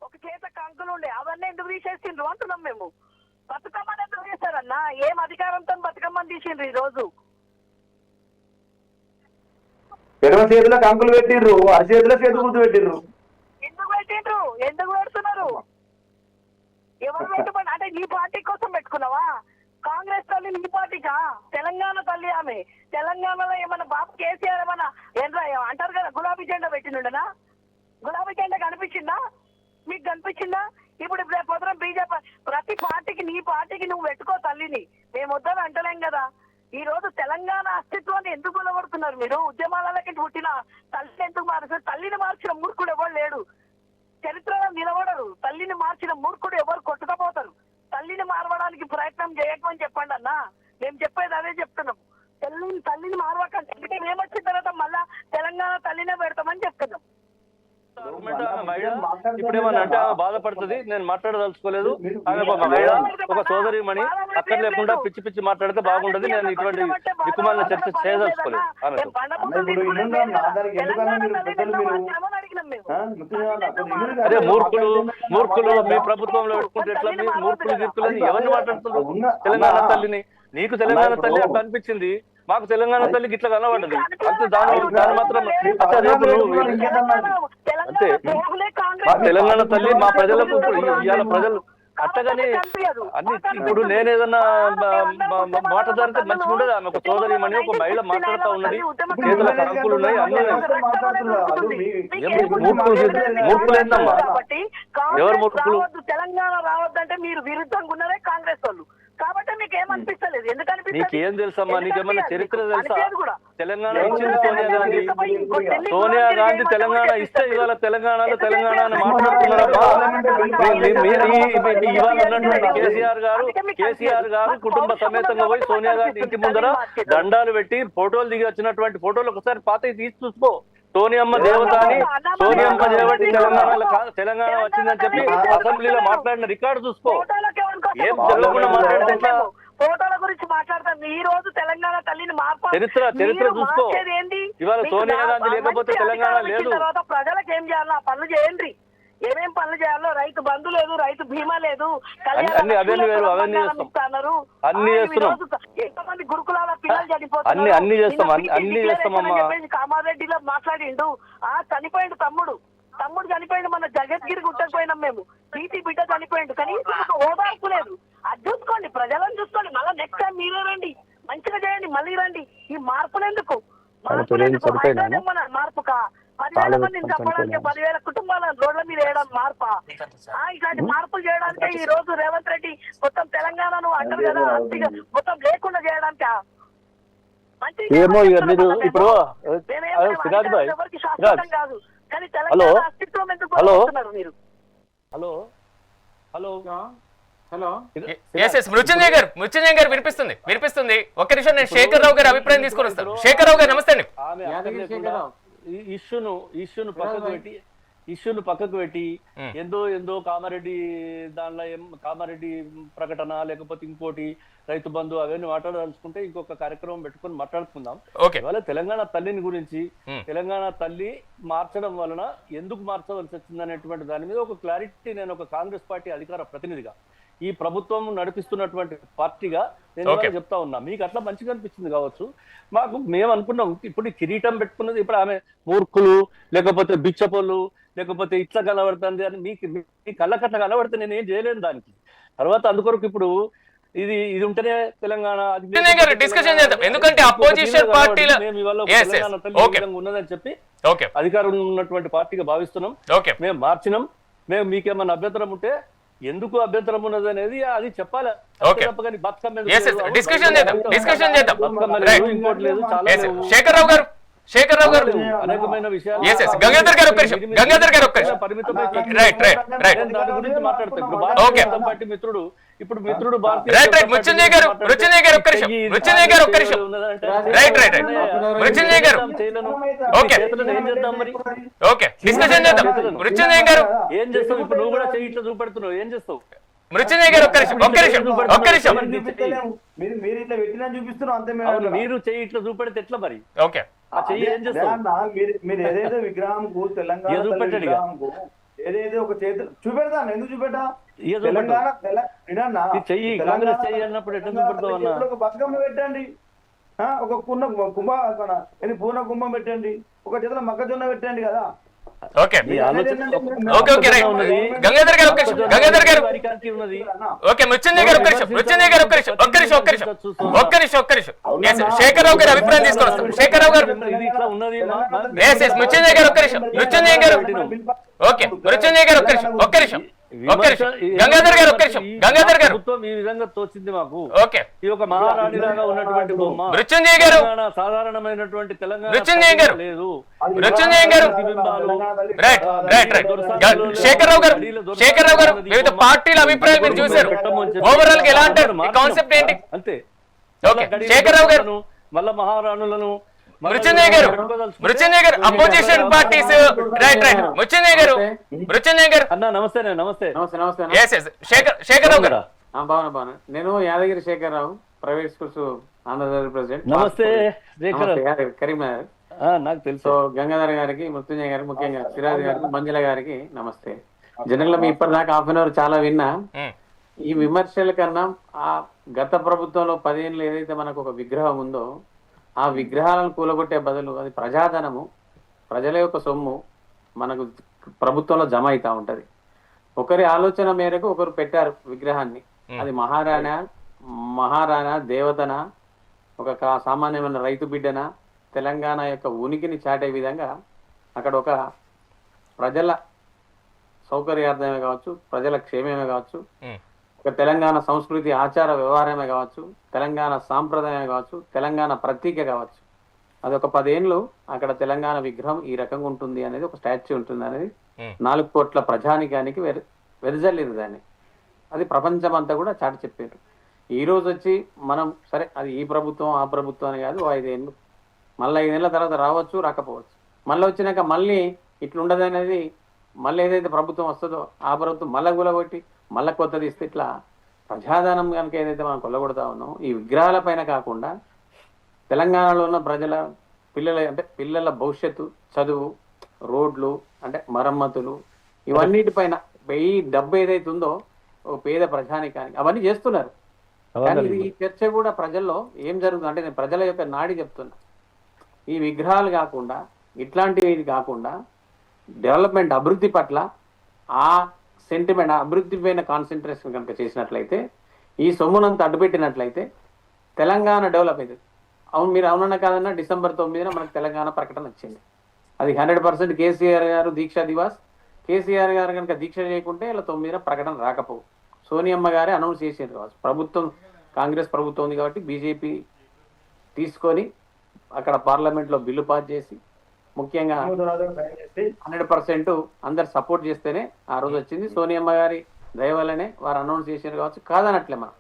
ఒక చేత కంకులు ఉండే అవన్నీ ఎందుకు తీసేసిండ్రు అంటున్నాం మేము. బతుకమ్మని ఎందుకు తీశారన్నా? ఏం అధికారంతో బతుకమ్మని తీసిండ్రు ఈ రోజు? ఎడమ చేతిలో కంకులు పెట్టిర్రు, అరి చేతిలో చేతి గుర్తు పెట్టిర్రు. ఎందుకు పెట్టిండ్రు? ఎందుకు పెడుతున్నారు? ఎవరు పెట్టుబడి అంటే నీ పార్టీ కోసం పెట్టుకున్నావా? కాంగ్రెస్ తల్లి నీ పార్టీకా? తెలంగాణ తల్లి ఆమె. తెలంగాణలో ఏమన్నా బాబు కేసీఆర్ ఏమన్నా ఏంట్రా అంటారు కదా, గులాబీ జెండా పెట్టిండుండనా? గులాబీ జెండా కనిపించిందా మీకు? కనిపించిందా? ఇప్పుడు పొద్దున బీజేపీ ప్రతి పార్టీకి నీ పార్టీకి నువ్వు పెట్టుకో తల్లిని, మేము వద్దని అంటలేం కదా. ఈ రోజు తెలంగాణ అస్తిత్వాన్ని ఎందుకు కొలగొడుతున్నారు మీరు? ఉద్యమాలకి పుట్టిన తల్లిని ఎందుకు మారుస్తారు? తల్లిని మార్చిన మూర్ఖుడు ఎవరు లేడు, చరిత్రలో నిలబడరు. తల్లిని మార్చిన మూర్ఖుడు ఎవరు కొట్టుకపోతారు. తల్లిని మారవడానికి ప్రయత్నం చేయకమని చెప్పండి అన్న. మేము చెప్పేది అదే చెప్తున్నాం. తల్లిని మారవకండి. ఎందుకంటే మేము వచ్చిన తర్వాత మళ్ళా తెలంగాణ తల్లినే పెడతామని చెప్తున్నాం. ఇప్పుడు ఏమన్నా అంటే ఆమె బాధపడుతుంది, నేను మాట్లాడదలుచుకోలేదు. ఆమె ఒక మహిళ, ఒక సోదరిమణి, అక్కడ లేకుండా పిచ్చి పిచ్చి మాట్లాడితే బాగుంటది. నేను ఇటువంటి దిక్కుమాలిన చర్చ చేయదలుచుకోలేదు ఆమెతో. అదే మూర్ఖులు మీ ప్రభుత్వంలో పెట్టుకుంటే ఎట్లా? మీ మూర్ఖులు గిర్కులని ఎవరిని మాట్లాడుతున్నారు? తెలంగాణ తల్లిని నీకు తెలంగాణ తల్లి అట్లా అనిపించింది, మాకు తెలంగాణ తల్లికి ఇట్లా కనబడ్డది అంతే. దాని మాత్రం అంతే. మా తెలంగాణ తల్లి మా ప్రజలకు ఇవాళ ప్రజలు అట్టగానే అన్ని. ఇప్పుడు నేనేదన్నా మాట జరిగితే మంచిగా ఉండదు. ఆమె ఒక సోదరిమణి, ఒక మహిళ మాట్లాడుతూ ఉన్నది, చేతుల కంకులు ఉన్నాయి, అన్ని మూర్ఖులు ఏందమ్మా? ఎవరు మూర్ఖులు? తెలంగాణ రావద్దంటే మీరు విరుద్ధంగా ఉన్నారే కాంగ్రెస్ వాళ్ళు. కాబట్టి మీకు ఏమనిపిస్తలేదు? ఎందుకని నీకేం తెలుసమ్మా? నీకేమన్నా చరిత్ర తెలుసా? తెలంగాణ ఇచ్చింది సోనియా గాంధీ. సోనియా గాంధీ తెలంగాణ ఇస్తే ఇవాళ తెలంగాణలో తెలంగాణ అని మాట్లాడుతున్నారమ్మా. ఇవాళ ఉన్నటువంటి కేసీఆర్ గారు కుటుంబ సమేతంగా పోయి సోనియా గాంధీ ఇంటి ముందర దండాలు పెట్టి ఫోటోలు దిగి వచ్చినటువంటి ఫోటోలు ఒకసారి పాతవి తీసి చూసుకో. సోనియమ్మ దేవత అని, సోనియమ్మ దేవటి తెలంగాణ వచ్చిందని చెప్పి అసెంబ్లీలో మాట్లాడిన రికార్డు చూసుకో. ఏం జరగకుండా మాట్లాడితే ఫోటోల గురించి మాట్లాడతాం. ఈ రోజు తెలంగాణ తల్లిని చరిత్ర చూసుకో. ఇవాళ సోనియా గాంధీ లేకపోతే తెలంగాణ లేదు. తర్వాత ప్రజలకు ఏం చేయాలో ఆ పనులు చేయండి. ఏమేం పనులు చేయాలో, రైతు బంధు లేదు, రైతు బీమా లేదు, అన్ని చేస్తున్నాం. ఎంతమంది గురుకులాల పిల్లలు చనిపోతారు, అన్ని చేస్తామమ్మా. కామారెడ్డిలో మాట్లాడిండు. చనిపోయిండు తమ్ముడు చనిపోయిండు. మన జగద్గిరి గుట్టకపోయినాం మేము. పీటీ బిడ్డ చనిపోయిండు. కనీసం ఒక ఓదార్పు లేదు. అది చూసుకోండి, ప్రజలను చూసుకోండి. మళ్ళీ నెక్స్ట్ టైం మీరే రండి, మంచిగా చేయండి, మళ్ళీ రండి. ఈ మార్పులు ఎందుకు? మార్పుకా? 10,000 మందిని చంపడానికి 10,000 కుటుంబాల రోడ్ల మీద వేయడం మార్పా? ఇట్లాంటి మార్పులు చేయడానికి ఈ రోజు రేవంత్ రెడ్డి మొత్తం తెలంగాణను అంటారు కదా, మొత్తం లేకుండా చేయడానికి ఏమో ఇప్పుడు ఎవరికి శాశ్వతం కాదు. కానీ తెలంగాణ అస్తిత్వం ఎందుకు మీరు? హలో మృత్యుంజయ్ గారు వినిపిస్తుంది. ఒక్క నిమిషం, నేను శేఖర్ రావు గారి అభిప్రాయం తీసుకొని వస్తాను. శేఖర్ రావు గారు నమస్తే అండి. ఇష్యూను పక్కకు పెట్టి ఎందో కామారెడ్డి దానిలో కామారెడ్డి ప్రకటన లేకపోతే ఇంకోటి రైతు బంధు అవన్నీ మాట్లాడాలనుకుంటే ఇంకొక కార్యక్రమం పెట్టుకొని మాట్లాడుకుందాం. ఇవాళ తెలంగాణ తల్లిని గురించి, తెలంగాణ తల్లి మార్చడం వలన ఎందుకు మార్చవలసి వచ్చింది అనేటువంటి దాని మీద ఒక క్లారిటీ నేను ఒక కాంగ్రెస్ పార్టీ అధికార ప్రతినిధిగా, ఈ ప్రభుత్వం నడిపిస్తున్నటువంటి పార్టీగా నేను చెప్తా ఉన్నా. మీకు అట్లా మంచిగా అనిపించింది కావచ్చు, మేము అనుకున్నాం ఇప్పుడు కిరీటం పెట్టుకున్నది ఇప్పుడు ఆమె మూర్ఖులు లేకపోతే బిచ్చపోళ్ళు లేకపోతే ఇట్లా కనబడుతుంది అని మీ కళ్ళకట్ల కనబడితే నేను ఏం చేయలేను దానికి. తర్వాత అందుకొరకు ఇప్పుడు ఇది ఉంటేనే తెలంగాణ డిస్కషన్ చేద్దాం. ఎందుకంటే అపోజిషన్ పార్టీల ఉన్నదని చెప్పి అధికారంలో ఉన్నటువంటి పార్టీగా భావిస్తున్నాం. మేము మార్చినాం. మేము మీకేమన్నా అభ్యంతరం ఉంటే ఎందుకు అభ్యంతరం ఉన్నది అనేది అది చెప్పాలి. Okay. తప్పకని Bathukamma Yes, yes. Discussion చేద్దాం. Discussion చేద్దాం. బతుకమ్మ Right. లేదు, ఇంకోటి లేదు, చాలా Yes, లేవు. శేఖర్ రావు గారు అనేకమైన విషయాలు. Yes, yes. గంగాధర్ గారు ఒక్క నిమిషం. గంగాధర్ గారు ఒక్క నిమిషం. పరిమితమై రైట్ నేను దాని గురించి మాట్లాడతాను. ఇప్పుడు భారతీయ Okay. జనతా పార్టీ మిత్రుడు Bharatiya right Janata right party Mrityunjay గారు మాట్లాడితే మృత్యుంజయ్ గారు ఒక్క నిమిషం. మృత్యుంజయ్ గారు ఒక్క నిమిషం. రైట్. మృత్యుంజయ్ గారు. Okay. ఏం చేద్దాం మరి? ఓకే డిస్కషన్ చేద్దాం. మృత్యుంజయ్ గారు ఏం చేస్తావు ఇప్పుడు? నువ్వు కూడా చెయ్యి ఇట్లా చూపెడుతున్నావు, ఏం చేస్తావు? మృత్యుంజయ్ గారు ఒక్క నిమిషం. మీరు ఇట్లా పెట్టినా చూపిస్తున్నాం అంతే. అవును, మీరు చెయ్యి ఇట్లా చూపెడితే ఎట్లా మరి? ఓకే ఆ చెయ్యి ఏం చేస్తావు? మీరు ఏదైతే విగ్రహంకు తెలంగాణ ఏ చూపెట్టాడు ఇక? విగ్రహంకు ఏదైతే ఒక చేతులు చూపెడతాను. ఎందుకు చూపెట్టా? ఏ చూపెట్టు? తెలంగాణ ఈ చెయ్యి కాంగ్రెస్ చెయ్యి అన్నప్పుడు ఎట్లా చూపెడతావు అన్న? ఒక బతుకమ్మ పెట్టండి, ఒక పూర్ణ కుంభం పెట్టండి, ఒక చేతిలో మొక్కజొన్న పెట్టండి కదా. ఓకే ఈ ఆలోచన ఓకే రైట్. గంగాధర్ గారు ఒక్క నిమిషం. గంగాధర్ గారు ఉన్నది. ఓకే మృత్యుంజయ్ గారు ఒక్క నిమిషం. మృత్యుంజయ్ గారు ఒక్క నిమిషం. Yes, శేఖర్ రావు గారు అభిప్రాయం తీసుకొని వస్తాం. శేఖర్ రావు గారు ఇది ఇట్లా ఉన్నది. yes మృత్యుంజయ్ గారు ఒక్క నిమిషం. మృత్యుంజయ్ గారు ఓకే. మృత్యుంజయ్ గారు ఒక్క నిమిషం. గంగాధర్ గారు ఒక్క నిమిషం. గంగాధర్ గారు ప్రభుత్వం ఈ విధంగా తోచింది మాకు. ఓకే ఈ ఒక మహారాణి లాగా ఉన్నటువంటి బొమ్మ. మృత్యుంజయ్ గారు సాధారణమైనటువంటి తెలంగాణ మృత్యుంజయ్ గారు లేదు. మృత్యుంజయ్ గారు రైట్. శేఖర్ రావు గారు వివిధ పార్టీల అభిప్రాయాలు మీరు చూశారు. ఓవరాల్ గా ఎలా అంటారు? ఈ కాన్సెప్ట్ ఏంటి? అంతే. ఓకే శేఖర్ రావు గారు. మళ్ళా మహారాణులను మృత్యుంజయ్ గారు అపోజిషన్ పార్టీస్ రైట్. మృత్యుంజయ్ గారు అన్న నమస్తే. నమస్తే. yes శేఖర్ రావు గారు. బాగున్నా. నేను Yadagiri Shekhar Rao, private schools Andhra Pradesh president. నమస్తే కరీంనగర్. నాకు తెలుసు. సో గంగాధర్ గారికి, మృత్యుంజయ్ గారికి, ముఖ్యంగా సిరాజ్ గారికి, మంజుల గారికి నమస్తే. జనరల్ గా మీ ఇప్పటిదాకా హాఫ్ అన్ అవర్ చాలా విన్నా. ఈ విమర్శల కన్నా ఆ గత ప్రభుత్వంలో 10 ఏళ్ళు ఏదైతే మనకు ఒక విగ్రహం ఉందో ఆ విగ్రహాలను కూలగొట్టే బదులు అది ప్రజాధనము, ప్రజల యొక్క సొమ్ము మనకు ప్రభుత్వంలో జమ అవుతా ఉంటది. ఒకరి ఆలోచన మేరకు ఒకరు పెట్టారు విగ్రహాన్ని. అది మహారాణా దేవతన, ఒక సామాన్యమైన రైతు బిడ్డన, తెలంగాణ యొక్క ఉనికిని చాటే విధంగా అక్కడ ఒక ప్రజల సౌకర్యార్థమే కావచ్చు, ప్రజల క్షేమమే కావచ్చు, ఒక తెలంగాణ సంస్కృతి ఆచార వ్యవహారమే కావచ్చు, తెలంగాణ సాంప్రదాయమే కావచ్చు, తెలంగాణ ప్రతీక కావచ్చు. అది ఒక 10 ఏళ్ళు అక్కడ తెలంగాణ విగ్రహం ఈ రకంగా ఉంటుంది అనేది, ఒక స్టాచ్యూ ఉంటుంది అనేది 4 కోట్ల ప్రజానికానికి వెదజల్లింది దాన్ని. అది ప్రపంచం అంతా కూడా చాటి చెప్పారు. ఈ రోజు వచ్చి మనం సరే అది ఈ ప్రభుత్వం ఆ ప్రభుత్వం అని కాదు, 5 ఏళ్ళు మళ్ళీ 5 ఏళ్ళ తర్వాత రావచ్చు, రాకపోవచ్చు. మళ్ళీ వచ్చినాక మళ్ళీ ఇట్లుండదు అనేది, మళ్ళీ ఏదైతే ప్రభుత్వం వస్తుందో ఆ ప్రభుత్వం మళ్ళీ గులగొట్టి మళ్ళీ కొత్తది ఇస్తే ఇట్లా ప్రజాధనం కనుక ఏదైతే మనం కొల్లగొడతా ఉన్నాం ఈ విగ్రహాల పైన కాకుండా తెలంగాణలో ఉన్న పిల్లల భవిష్యత్తు, చదువు, రోడ్లు, అంటే మరమ్మతులు, ఇవన్నిటిపైన ఈ డబ్బు ఏదైతే ఉందో ఒక పేద ప్రజానికానికి అవన్నీ చేస్తున్నారు. కానీ ఈ చర్చ కూడా ప్రజల్లో ఏం జరుగుతుంది అంటే, నేను ప్రజల యొక్క నాడి చెప్తున్నా. ఈ విగ్రహాలు కాకుండా, ఇట్లాంటివి కాకుండా డెవలప్మెంట్, అభివృద్ధి పట్ల ఆ సెంటిమెంట్, అభివృద్ధి పైన కాన్సన్ట్రేషన్ కనుక చేసినట్లయితే, ఈ సొమ్మునంతా అడ్డుపెట్టినట్లయితే తెలంగాణ డెవలప్ అవుతుంది. అవును, మీరు అవునన్నా కాదన్నా December 9న మనకు తెలంగాణ ప్రకటన వచ్చింది. అది 100% కేసీఆర్ గారు దీక్షా దివాస్. కేసీఆర్ గారు కనుక దీక్ష చేయకుంటే ఇలా 9న ప్రకటన రాకపోవు. సోనియమ్మ గారే అనౌన్స్ చేసేది కావచ్చు. ప్రభుత్వం కాంగ్రెస్ ప్రభుత్వం ఉంది కాబట్టి బీజేపీ తీసుకొని అక్కడ పార్లమెంట్లో బిల్లు పాస్ చేసి, ముఖ్యంగా 100% అందరు సపోర్ట్ చేస్తేనే ఆ రోజు వచ్చింది. సోనియమ్మ గారి దయ వల్లనే వారు అనౌన్స్ చేసారు కావచ్చు, కాదనట్లే మనం.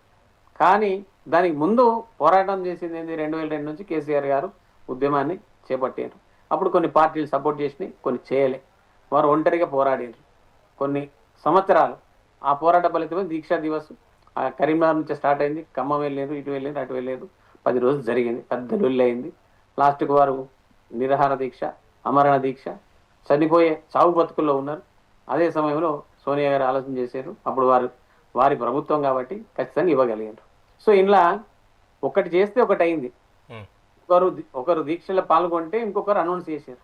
కానీ దానికి ముందు పోరాటం చేసింది ఏంది, 2002 నుంచి కేసీఆర్ గారు ఉద్యమాన్ని చేపట్టారు. అప్పుడు కొన్ని పార్టీలు సపోర్ట్ చేసినాయి, కొన్ని చేయలే. వారు ఒంటరిగా పోరాడారు కొన్ని సంవత్సరాలు. ఆ పోరాట ఫలితమే దీక్షా దివస్ ఆ కరీంనగర్ నుంచి స్టార్ట్ అయింది. ఖమ్మం వెళ్ళారు, ఇటు వెళ్ళారు, అటు వెళ్ళారు. 10 రోజులు జరిగింది, పెద్ద లొల్లి అయింది. లాస్ట్కు వారు నిరాహార దీక్ష, అమరణ దీక్ష, చనిపోయే చావు బతుకుల్లో ఉన్నారు. అదే సమయంలో సోనియా గారు ఆలోచన చేశారు. అప్పుడు వారి ప్రభుత్వం కాబట్టి ఖచ్చితంగా ఇవ్వగలిగారు. సో ఇలా ఒకటి చేస్తే ఒకటి అయింది. ఒకరు దీక్షలో పాల్గొంటే ఇంకొకరు అనౌన్స్ చేశారు.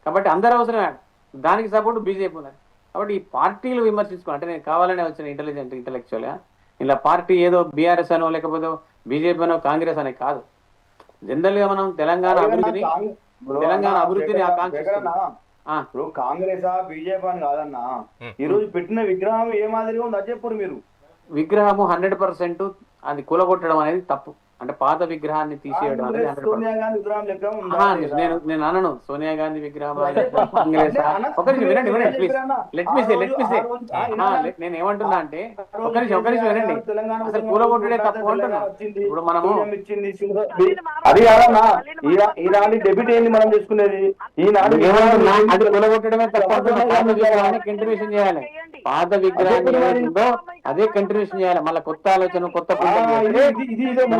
కాబట్టి అందరూ అవసరమే. దానికి సపోర్ట్ బీజేపీ ఉన్నది. కాబట్టి ఈ పార్టీలు విమర్శించుకో అంటే, నేను కావాలనే వచ్చిన ఇంటలెక్చువల్గా ఇలా పార్టీ ఏదో బీఆర్ఎస్ అనో లేకపోతే బీజేపీ అనో కాంగ్రెస్ అనే కాదు. జనరల్ గా మనం తెలంగాణ అభివృద్ధిని ఆకాంక్షిస్తున్నాం. ఇప్పుడు కాంగ్రెస్ బీజేపీ అని కాదన్నా, ఈ రోజు పెట్టిన విగ్రహం ఏ మాదిరిగా ఉంది అది చెప్పు మీరు. విగ్రహము 100% అది కూలగొట్టడం అనేది తప్పు. అంటే పాత విగ్రహాన్ని తీసేయడం అనేది 100%. సోనియా గాంధీ విగ్రహం లెక్క ఉందా? నేను అనను సోనియా గాంధీ విగ్రహం కాంగ్రెస్. ఒక నిమిషం వినండి ప్లీజ్. లెట్ మీ సే నేను ఏమంటున్నా అంటే ఒక నిమిషం వినండి. అసలు కూలగొట్టుడే తప్పు అంటున్నా. ఇప్పుడు మనము అది కాదన్నా, ఈనాటి డెబ్యూట్ ఏంది మనం చేసుకునేది, ఈనాడు ఏమంటున్నా అది కూలగొట్టడమే తప్పు అంటున్నా. పాత విగ్రహాన్ని కంటిన్యూషన్ చేయాలి. పాత విగ్రహాన్ని ఏదైతుందో అదే కంటిన్యూషన్ చేయాలి. మళ్ళీ కొత్త ఆలోచన కొత్త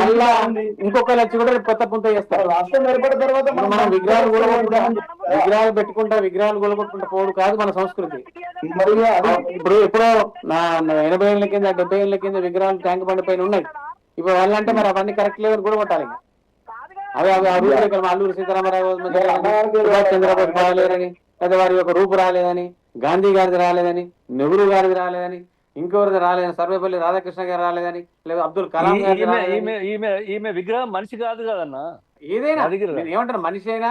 మళ్ళా ఇంకొక లక్ష కూడా కొత్త పుంత చేస్తారు. రాష్ట్రం ఏర్పడిన తర్వాత మనం విగ్రహాలు విగ్రహాలు గొలగొట్టుకుంటా పోవడం కాదు మన సంస్కృతి. ఇప్పుడు ఎప్పుడో 80 ఏళ్ళ కింద 70 ఏళ్ళ కింద విగ్రహాలు ట్యాంక్ బండి పైన ఉన్నాయి. ఇప్పుడు వాళ్ళంటే మరి అవన్నీ కరెక్ట్ లేవని కూడా కొట్టాలి. అవి అల్లూరి సీతారామరావు సుభాష్ చంద్రబోస్ బాగలేరని, లేదా వారి యొక్క రూపు రాలేదని, గాంధీ గారిది రాలేదని, నెహ్రూ గారిది రాలేదని, ఇంకెవరిది రాలేదని, సర్వేపల్లి రాధాకృష్ణ గారు రాలేదని, లేదా అబ్దుల్ కలాం గారి ఈమె విగ్రహం మనిషి కాదు కదన్నా. ఏదైనా నేను ఏమంటాను, మనిషి అయినా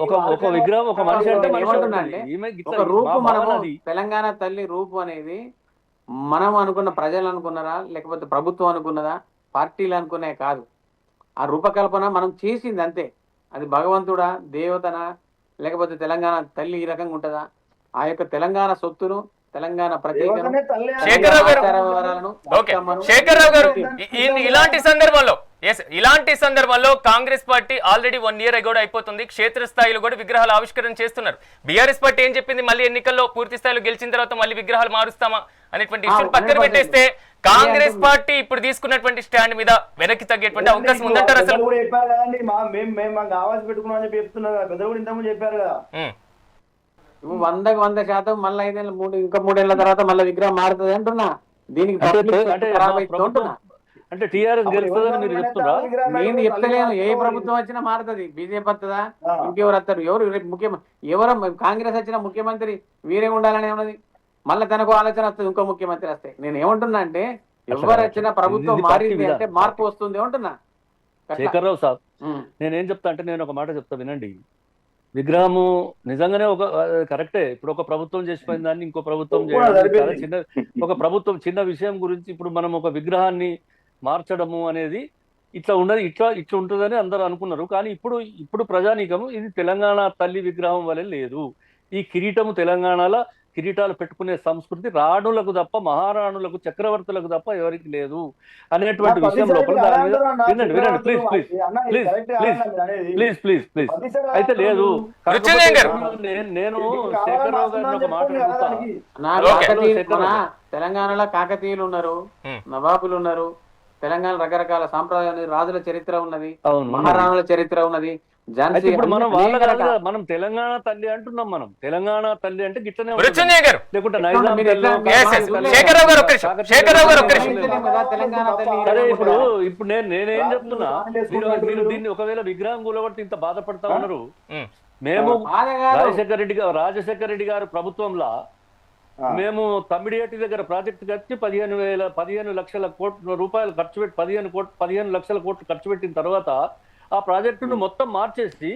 ఒక విగ్రహం ఒక మనిషి అంటే ఏమంటున్నా అంటే ఒక రూపు మనము తెలంగాణ తల్లి రూపు అనేది మనం అనుకున్న ప్రజలు అనుకున్నారా, లేకపోతే ప్రభుత్వం అనుకున్నదా, పార్టీలు అనుకునే కాదు. ఆ రూపకల్పన మనం చేసింది అంతే. అది భగవంతుడా, దేవతనా, లేకపోతే తెలంగాణ తల్లి ఈ రకంగా ఉంటుందా? ఆ యొక్క తెలంగాణ సొత్తును, తెలంగాణ ప్రత్యేకను, శేఖర్రావు గారు ఇలాంటి సందర్భంలో కాంగ్రెస్ పార్టీ ఆల్రెడీ 1 year కూడా అయిపోతుంది. క్షేత్రస్థాయిలో కూడా విగ్రహాల ఆవిష్కరణ చేస్తున్నారు. బీఆర్ఎస్ పార్టీ ఏం చెప్పింది, మళ్ళీ ఎన్నికల్లో పూర్తి స్థాయిలో గెలిచిన తర్వాత మళ్ళీ విగ్రహాలు మారుస్తామా అనేటువంటి ఇష్యూ పక్కన పెట్టేస్తే కాంగ్రెస్ పార్టీ ఇప్పుడు తీసుకున్నటువంటి స్టాండ్ మీద వెనక్కి తగ్గేటువంటి అవకాశం ఉందంటారు అసలు? కూడా చెప్పారు కదండి, మేము ఆవాజ్ పెట్టుకున్నాం అని చెప్పి చెప్తున్నారు కదా, పెద్దలు కూడా ఇంతకుముందు చెప్పారు కదా. 100% మళ్ళీ 5 ఏళ్ళు ఇంకా 3 ఏళ్ల తర్వాత మళ్ళీ విగ్రహం మారుతుంది అంటున్నా. దీనికి అంటే టీఆర్ఎస్ గెలుస్తుందని మీరు చెప్తున్నారు. నేను చెప్తలేను. ఏ ప్రభుత్వం వచ్చినా మారుతుంది. బీజేపీ వస్తుందా, ఇంకెవరు వస్తారు? ఎవరు ముఖ్యమంత్రి కాంగ్రెస్ వచ్చినా ముఖ్యమంత్రి వీరే ఉండాలని ఉన్నది. మళ్ళీ తనకు ఆలోచన వస్తుంది, ఇంకో ముఖ్యమంత్రి వస్తే. నేను ఏమంటున్నా అంటే ఎవరు వచ్చినా ప్రభుత్వం మారింది అంటే మార్పు వస్తుంది అంటున్నా. శేఖర్రావు సాబ్, నేనేం చెప్తా అంటే నేను ఒక మాట చెప్తా వినండి. విగ్రహము నిజంగానే ఒక కరెక్టే. ఇప్పుడు ఒక ప్రభుత్వం చేసిపోయిన దాన్ని ఇంకో ప్రభుత్వం చేయడం చాలా చిన్న, ఒక ప్రభుత్వం చిన్న విషయం గురించి ఇప్పుడు మనం ఒక విగ్రహాన్ని మార్చడము అనేది ఇట్లా ఉన్నది, ఇట్లా ఉంటుందని అందరూ అనుకున్నారు. కానీ ఇప్పుడు ప్రజానీకము ఇది తెలంగాణ తల్లి విగ్రహం వలె లేదు. ఈ కిరీటము తెలంగాణలో కిరీటాలు పెట్టుకునే సంస్కృతి రాణులకు తప్ప, మహారాణులకు, చక్రవర్తులకు తప్ప ఎవరికి లేదు అనేటువంటి విషయం లోపల దాని మీద వినండి ప్లీజ్ అయితే లేదు. నేను శేఖర్రావు గారిని ఒక మాట అడుగుతాను. తెలంగాణలో కాకతీయులు ఉన్నారు, నవాబులు ఉన్నారు, తెలంగాణ రకరకాల సాంప్రదాయాలు, రాజుల చరిత్ర ఉన్నది, మహారాణుల చరిత్ర ఉన్నది. ఇప్పుడు మనం తెలంగాణ తల్లి అంటున్నాం. మనం తెలంగాణ తల్లి అంటే గిట్లనే లేకుంటే ఇప్పుడు నేనేం చెప్తున్నా, మీరు దీన్ని ఒకవేళ విగ్రహం కూలగొట్టి ఇంత బాధపడతా ఉన్నారు. మేము రాజశేఖర రెడ్డి గారు ప్రభుత్వంలో మేము తమ్మిడియేటి దగ్గర ప్రాజెక్టు కట్టి 15 లక్షల కోట్ల రూపాయలు ఖర్చు పెట్టి 15 లక్షల కోట్లు ఖర్చు పెట్టిన తర్వాత ఆ ప్రాజెక్టును మొత్తం మార్చేసి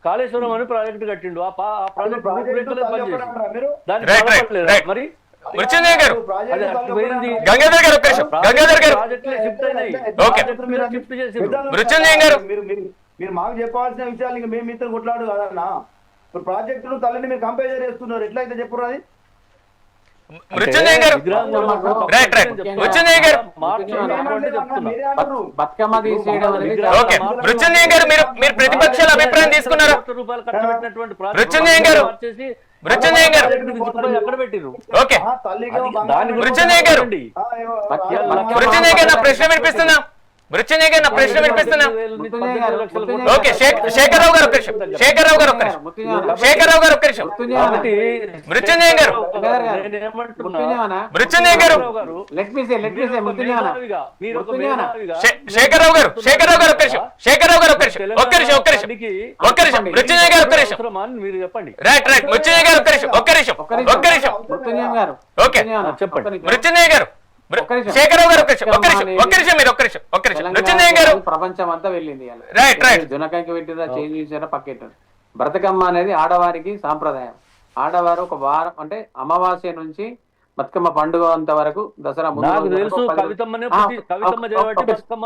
కాళేశ్వరం అని ప్రాజెక్టు కట్టిండు. ఆ ప్రాజెక్టు మరి మీరు మాకు చెప్పాల్సిన విషయాలు ఇంకా మేము మీతో కొట్లాడు కదన్నా. ఇప్పుడు ప్రాజెక్టును తల్లిని మీరు కంపేర్ చేస్తున్నారు, ఎట్లయితే చెప్పురు అది. బతుకమ్మ తీసేయడం మీరు ప్రతిపక్షాల అభిప్రాయం తీసుకున్నారు. మృత్యుంజయం గారు ప్రశ్న వినిపిస్తున్నా. ఓకే శేఖర్రావు గారు మృత్యుంజయం గారు ప్రపంచం అంతా వెళ్ళింది. జనకాయకి పెట్టిరా, చేంజ్ చేసారా, పక్కెట్టారు. బ్రతకమ్మ అనేది ఆడవారికి సాంప్రదాయం. ఆడవారు ఒక వారం అంటే అమావాస్య నుంచి బతుకమ్మ పండుగ అంత వరకు దసరా ముందు నాకు రోజు తెలుసు వరకు కవితమ్మనే ఆ, కవితమ్మ చేయబట్టి బతుకమ్మ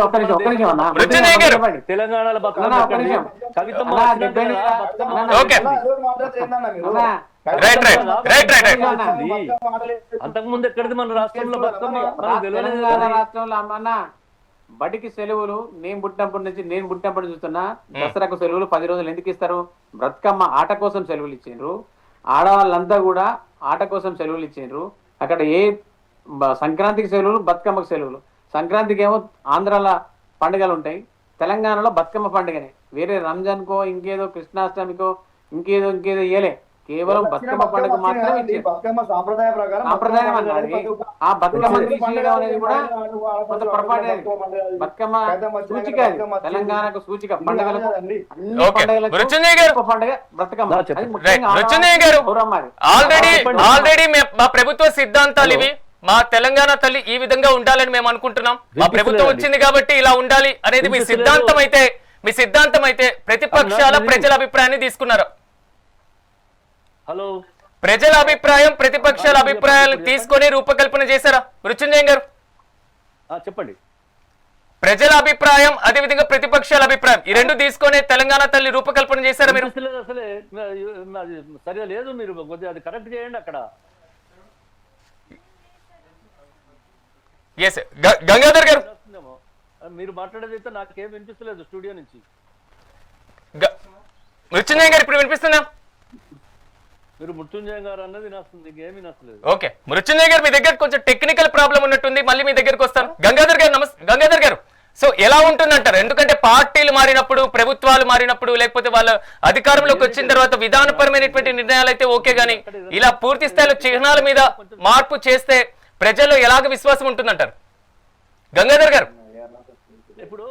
ఒక్క నిమిషం, ఒక్క నిమిషం అన్న. మృత్యుంజయ గారు. చెప్పండి. తెలంగాణలో బతుకమ్మ ఒక్క నిమిషం. కవితమ్మ అన్నా, వచ్చినట్టు చెప్పండి. కదా, బతుకమ్మ అన్నా, ఓకే. అన్నా, రైట్ అంతకుముందు ఎక్కడిది మన రాష్ట్రంలో బతుకమ్మ మనకు తెలియలేదు తెలంగాణ కదా. రాష్ట్రంలో అన్న బడికి సెలవులు నేను పుట్టినప్పటి నుంచి చూస్తున్నా. దసరాకు సెలవులు 10 రోజులు ఎందుకు ఇస్తారు? బ్రతుకమ్మ ఆట కోసం సెలవులు ఇచ్చిండ్రు. ఆడవాళ్ళంతా కూడా ఆట కోసం సెలవులు ఇచ్చిండ్రు. అక్కడ సంక్రాంతికి సెలవులు, బతుకమ్మకు సెలవులు. సంక్రాంతికి ఏమో ఆంధ్రాల పండుగలు ఉంటాయి, తెలంగాణలో బతుకమ్మ పండుగనే. వేరే రంజాన్కో ఇంకేదో కృష్ణాష్టమికో ఇంకేదో ఇయ్యలే, కేవలం బతుకమ్మ పండుగ మాత్రమే ఇచ్చారు. బతుకమ్మ సాంప్రదాయ ప్రకారం సాంప్రదాయం అన్నది ఆ బతుకమ్మ తీసేయడం అనేది కూడా కొంత పొరపాటు. బతుకమ్మ సూచిక అది, తెలంగాణకు సూచిక. పండుగలకు అన్ని ఓకే. పండుగలకు మృత్యుంజయ గారు. గొప్ప పండుగ బతుకమ్మ. అది రైట్ ముఖ్యంగా మృత్యుంజయ గారు, గౌరమ్మ అది. ఆల్రెడీ మా ప్రభుత్వ సిద్ధాంతాలు ఇవి. మా తెలంగాణ తల్లి ఈ విధంగా ఉండాలని మేము అనుకుంటున్నాం. మా ప్రభుత్వం వచ్చింది కాబట్టి ఇలా ఉండాలి అనేది మీ సిద్ధాంతం అయితే ప్రతిపక్షాల ప్రజల అభిప్రాయాన్ని తీసుకున్నారు. హలో, ప్రజల అభిప్రాయం ప్రతిపక్షాల అభిప్రాయాలను తీసుకొని రూపకల్పన చేశారా మృత్యుంజయ గారు? చెప్పండి. ప్రజల అభిప్రాయం అదే విధంగా ప్రతిపక్షాల అభిప్రాయం ఈ రెండు తీసుకొని తెలంగాణ తల్లి రూపకల్పన చేశారా మీరు? అసలే సరిగా లేదు, మీరు కొద్దిగా అది కరెక్ట్ చేయండి అక్కడ. ఎస్ గంగాధర్ గారు, మీరు మాట్లాడేది అయితే నాకేం వినిపిస్తలేదు స్టూడియో నుంచి. మృత్యుంజయ గారు ఇప్పుడు వినిపిస్తుందా? మీరు మృత్యుంజయ గారు అన్నది వినాస్తుంది, ఇంకేం వినస్తలేదు. ఓకే, మృత్యుంజయ గారు మీ దగ్గర కొంచెం టెక్నికల్ ప్రాబ్లం ఉన్నట్టుంది, మళ్ళీ మీ దగ్గరకు వస్తాను. గంగాధర్ గారు గంగాధర్ గారు, సో ఎలా ఉంటుందంటారు? ఎందుకంటే పార్టీలు మారినప్పుడు, ప్రభుత్వాలు మారినప్పుడు, లేకపోతే వాళ్ళ అధికారంలోకి వచ్చిన తర్వాత విధానపరమైనటువంటి నిర్ణయాలు అయితే ఓకే, గానీ ఇలా పూర్తి స్థాయిలో చిహ్నాల మీద మార్పు చేస్తే ప్రజల్లో ఎలాగ విశ్వాసం ఉంటుందంటారు? గంగాధర్ గారు, ఇప్పుడు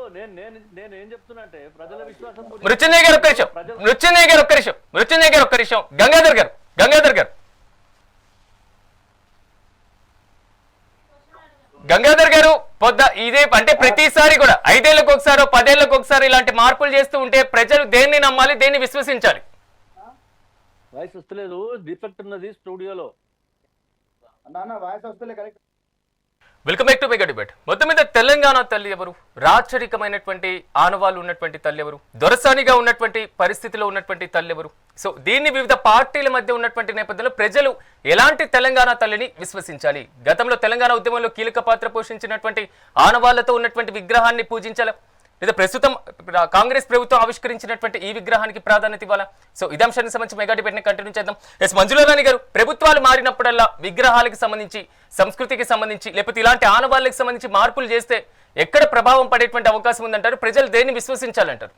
నేను ఏం చెప్తున్నా అంటే ప్రజల విశ్వాసం. మృత్యుంజయ గారు ఒక్క నిమిషం. గంగాధర్ గారు ఇదే అంటే ప్రతిసారి కూడా 5 ఏళ్లకు ఒకసారి 10 ఏళ్లకు ఒకసారి ఇలాంటి మార్పులు చేస్తూ ఉంటే ప్రజలు దేన్ని నమ్మాలి, దేన్ని విశ్వసించాలి? వాయిస్ వస్తలేదు, డిఫెక్ట్ ఉన్నది స్టూడియోలో. వాయిస్ వస్తలే correct. Welcome back to mega debate. మొత్తం మీద తెలంగాణ తల్లి ఎవరు? రాచరికమైనటువంటి ఆనవాళ్ళు ఉన్నటువంటి తల్లి ఎవరు? దొరసానిగా ఉన్నటువంటి పరిస్థితిలో ఉన్నటువంటి తల్లి ఎవరు? సో దీన్ని వివిధ పార్టీల మధ్య ఉన్నటువంటి నేపథ్యంలో ప్రజలు ఎలాంటి తెలంగాణ తల్లిని విశ్వసించాలి? గతంలో తెలంగాణ ఉద్యమంలో కీలక పాత్ర పోషించినటువంటి ఆనవాళ్లతో ఉన్నటువంటి విగ్రహాన్ని పూజించాలా, లేదా ప్రస్తుతం కాంగ్రెస్ ప్రభుత్వం ఆవిష్కరించినటువంటి ఈ విగ్రహానికి ప్రాధాన్యత ఇవ్వాలా? సో ఇదే అంశానికి సంబంధించి మెగా డిబేట్ ని కంటిన్యూ చేద్దాం. ఎస్ మంజులారాణి గారు, ప్రభుత్వాలు మారినప్పుడల్లా విగ్రహాలకు సంబంధించి, సంస్కృతికి సంబంధించి, లేకపోతే ఇలాంటి ఆనవాళ్ళకి సంబంధించి మార్పులు చేస్తే ఎక్కడ ప్రభావం పడేటువంటి అవకాశం ఉందంటారు? ప్రజలు దేన్ని విశ్వసించాలంటారు?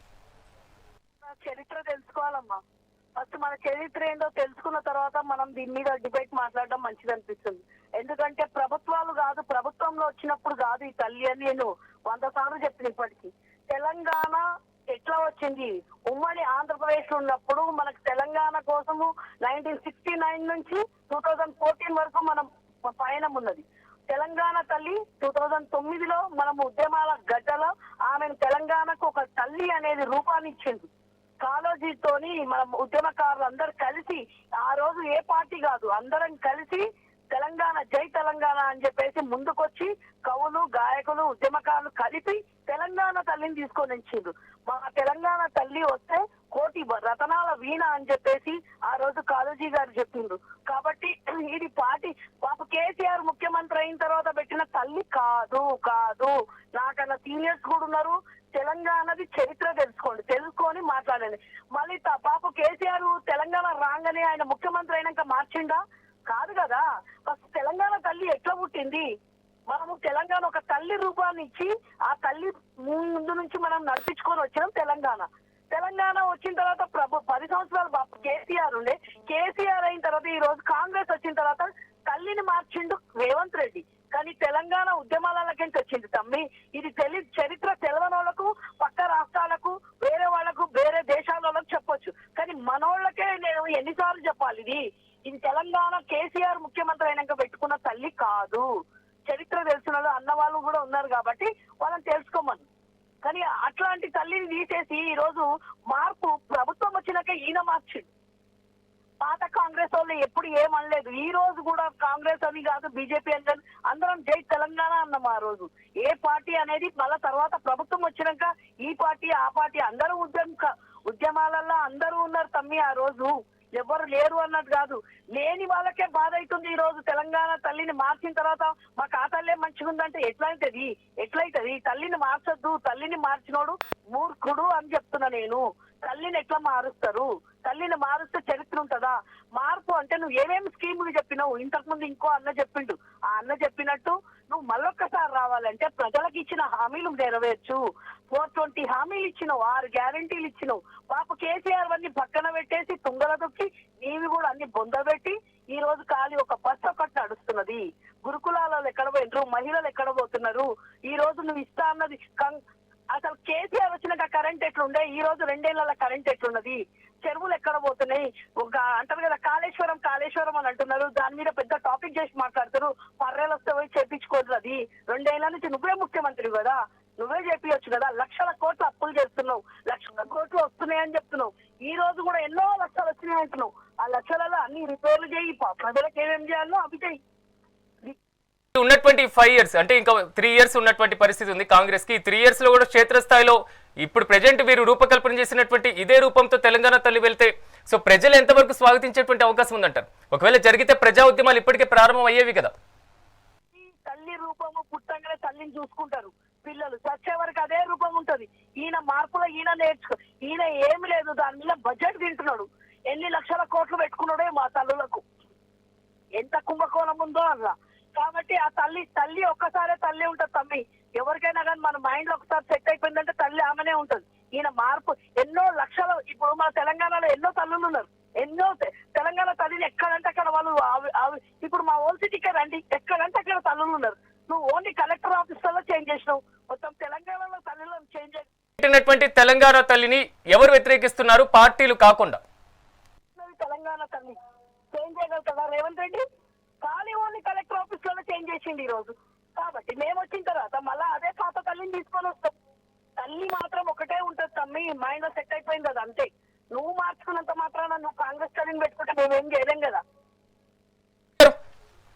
చరిత్ర తెలుసుకోవాలమ్మా. ఫస్ట్ మన చరిత్ర ఏంటో తెలుసుకున్న తర్వాత మనం దీని మీద డిబేట్ మాట్లాడడం మంచిది అనిపిస్తుంది. ఎందుకంటే ప్రభుత్వాలు కాదు, ప్రభుత్వంలో వచ్చినప్పుడు కాదు ఈ తల్లి అని నేను 100 సార్లు చెప్పిన. ఇప్పటికీ తెలంగాణ ఎట్లా వచ్చింది? ఉమ్మడి ఆంధ్రప్రదేశ్ ఉన్నప్పుడు మనకు తెలంగాణ కోసము 1969 నుంచి 2014 వరకు మనం పయనం ఉన్నది. తెలంగాణ తల్లి 2009లో మనం ఉద్యమాల గడ్డలో ఆమెను తెలంగాణకు ఒక తల్లి అనేది రూపాన్ని ఇచ్చింది. కాళోజీతోని మనం ఉద్యమకారులు అందరు కలిసి, ఆ రోజు ఏ పార్టీ కాదు, అందరం కలిసి తెలంగాణ జై తెలంగాణ అని చెప్పేసి ముందుకొచ్చి కవులు, గాయకులు, ఉద్యమకారులు కలిపి తెలంగాణ తల్లిని తీసుకొని వచ్చిండ్రు. మా తెలంగాణ తల్లి వస్తే 1,00,00,000 రతనాల వీణ అని చెప్పేసి ఆ రోజు కాళోజీ గారు చెప్పిండ్రు. కాబట్టి ఇది పార్టీ పాప కేసీఆర్ ముఖ్యమంత్రి అయిన తర్వాత పెట్టిన తల్లి కాదు. నాకన్నా సీనియర్స్ కూడా ఉన్నారు. తెలంగాణది చరిత్ర తెలుసుకొని మాట్లాడండి. మళ్ళీ పాప కేసీఆర్ తెలంగాణ రాగానే ఆయన ముఖ్యమంత్రి అయినాక మార్చిండా? కాదు కదా. ఫస్ట్ తెలంగాణ తల్లి ఎట్లా పుట్టింది? మనము తెలంగాణ ఒక తల్లి రూపాన్ని ఇచ్చి ఆ తల్లి ముందు నుంచి మనం నడిపించుకొని వచ్చినాం తెలంగాణ వచ్చిన తర్వాత 10 సంవత్సరాలు కేసీఆర్ ఉండే. కేసీఆర్ అయిన తర్వాత ఈ రోజు కాంగ్రెస్ వచ్చిన తర్వాత తల్లిని మార్చిండు రేవంత్ రెడ్డి. కానీ తెలంగాణ ఉద్యమాలకి వచ్చింది తమ్మి. ఇది చరిత్ర తెలవని వాళ్ళకు, పక్క రాష్ట్రాలకు, వేరే వాళ్ళకు, వేరే దేశాల వాళ్ళకు చెప్పొచ్చు. కానీ మనోళ్ళకే నేను ఎన్నిసార్లు చెప్పాలి? ఇది తెలంగాణ కేసీఆర్ ముఖ్యమంత్రి అయినాక పెట్టుకున్న తల్లి కాదు. చరిత్ర తెలిసిన అన్న వాళ్ళు కూడా ఉన్నారు కాబట్టి వాళ్ళని తెలుసుకోమని. కానీ అట్లాంటి తల్లిని తీసేసి ఈ రోజు మార్పు ప్రభుత్వం వచ్చినాక ఈయన మార్చిండు. పాత కాంగ్రెస్ వాళ్ళు ఎప్పుడు ఏమనలేదు. ఈ రోజు కూడా కాంగ్రెస్ అని కాదు, బీజేపీ అని కాదు, అందరం జై తెలంగాణ అన్నాం. ఆ రోజు ఏ పార్టీ అనేది మళ్ళా తర్వాత ప్రభుత్వం వచ్చినాక ఈ పార్టీ ఆ పార్టీ అందరూ ఉద్యమాలలో అందరూ ఉన్నారు తమ్మి. ఆ రోజు ఎవరు లేరు అన్నట్టు కాదు, లేని వాళ్ళకే బాధ అవుతుంది. ఈ రోజు తెలంగాణ తల్లిని మార్చిన తర్వాత మా ఖాతాలే మంచిగా ఉందంటే ఎట్లయితది? తల్లిని మార్చొద్దు, తల్లిని మార్చినోడు మూర్ఖుడు అని చెప్తున్నా నేను. తల్లిని ఎట్లా మారుస్తారు? తల్లిని మారుస్తే చరిత్ర ఉంటుందా? మార్పు అంటే నువ్వు ఏమేమి స్కీములు చెప్పినావు, ఇంతకు ముందు ఇంకో అన్న చెప్పిండు, ఆ అన్న చెప్పినట్టు నువ్వు మళ్ళొక్కసారి రావాలంటే ప్రజలకు ఇచ్చిన హామీలు నెరవేర్చు. 420 హామీలు ఇచ్చినావు, 6 గ్యారంటీలు ఇచ్చినావు. పాప కేసీఆర్ అన్ని పక్కన పెట్టేసి తుంగల తొక్కి నీవి కూడా అన్ని బొందబెట్టి ఈ రోజు ఖాళీ ఒక బస్సు ఒకటి నడుస్తున్నది. గురుకులాలలో ఎక్కడ పోయినరు, మహిళలు ఎక్కడ పోతున్నారు? ఈ రోజు నువ్వు ఇస్తా అన్నది అసలు కేసీఆర్ వచ్చినాక కరెంట్ ఎట్లుండే, ఈ రోజు 2 ఏళ్ల కరెంట్ ఎట్లున్నది? చెరువులు ఎక్కడ పోతున్నాయి? ఒక అంటారు కదా కాళేశ్వరం అని అంటున్నారు, దాని మీద పెద్ద టాపిక్ చేసి మాట్లాడతారు. పర్రెలు వస్తే పోయి చేపించుకోవద్దు. అది 2 ఏళ్ల నుంచి నువ్వే ముఖ్యమంత్రి కదా, నువ్వే చేపించచ్చు కదా. లక్షల కోట్లు అప్పులు చేస్తున్నావు, లక్షల కోట్లు వస్తున్నాయని చెప్తున్నావు. ఈ రోజు కూడా ఎన్నో లక్షలు వచ్చినాయి అంటున్నావు. ఆ లక్షలలో అన్ని రిపేర్లు చేయి, ప్రజలకు ఏమేం చేయాలో అవి చేయి. ఉన్నటువంటి 5 years అంటే ఇంకా 3 years ఉన్నటువంటి పరిస్థితి ఉంది కాంగ్రెస్ కి. 3 years లో కూడా క్షేత్రస్థాయిలో ఇప్పుడు ప్రెజెంట్ వీరు రూపకల్పన చేసినటువంటి ఇదే రూపంతో తెలంగాణ తల్లి వెళ్తే సో ప్రజలు ఎంతవరకు స్వాగతించేటువంటి అవకాశం ఉందంటారు? ఒకవేళ జరిగితే ప్రజా ఉద్యమాలు ఇప్పటికే ప్రారంభం అయ్యేవి కదా. తల్లి రూపము పుట్టంగానే తల్లిని చూసుకుంటారు పిల్లలు, చచ్చే వరకు అదే రూపం ఉంటది. ఈయన మార్పులో ఈయన ఏమి లేదు, దాని మీద బడ్జెట్ తింటున్నాడు. ఎన్ని లక్షల కోట్లు పెట్టుకున్నాడే మా తల్లులకు, ఎంత కుంభకోణం ఉందో అలా. కాబట్టి ఆ తల్లి ఒక్కసారే తల్లి ఉంటది తమ్మి. ఎవరికైనా కానీ మన మైండ్ లో ఒకసారి సెట్ అయిపోయిందంటే తల్లి ఆమెనే ఉంటది. ఈయన మార్పు ఎన్నో లక్షలు, ఇప్పుడు మన తెలంగాణలో ఎన్నో తల్లులు ఉన్నారు, ఎన్నో తెలంగాణ తల్లిని ఎక్కడంటే అక్కడ వాళ్ళు ఇప్పుడు మా ఓల్డ్ సిటీకే రండి, ఎక్కడంటే అక్కడ తల్లులు ఉన్నారు. నువ్వు ఓన్లీ కలెక్టర్ ఆఫీసులలో చేంజ్ చేసినావు, మొత్తం తెలంగాణలో తల్లులను చేంజ్ చేసినటువంటి తెలంగాణ తల్లిని ఎవరు వ్యతిరేకిస్తున్నారు? పార్టీలు కాకుండా తెలంగాణ తల్లి చేంజ్ చేయగలుగుతారా రేవంత్ రెడ్డి? కానీ ఓన్లీ కలెక్టర్ ఆఫీసులలో చేంజ్ చేసింది ఈ రోజు. కాబట్టి మేము వచ్చిన తర్వాత మళ్ళీ అదే పాత తల్లిని తీసుకొని వస్తాం. తల్లి మాత్రం ఒకటే ఉంటది తమ్మి, మైండ్ లో సెట్ అయిపోయింది కదా అంతే. నువ్వు మార్చుకున్నంత మాత్రాన నువ్వు కాంగ్రెస్ తల్లిని పెట్టుకుంటే మేమేం చేయలేం కదా.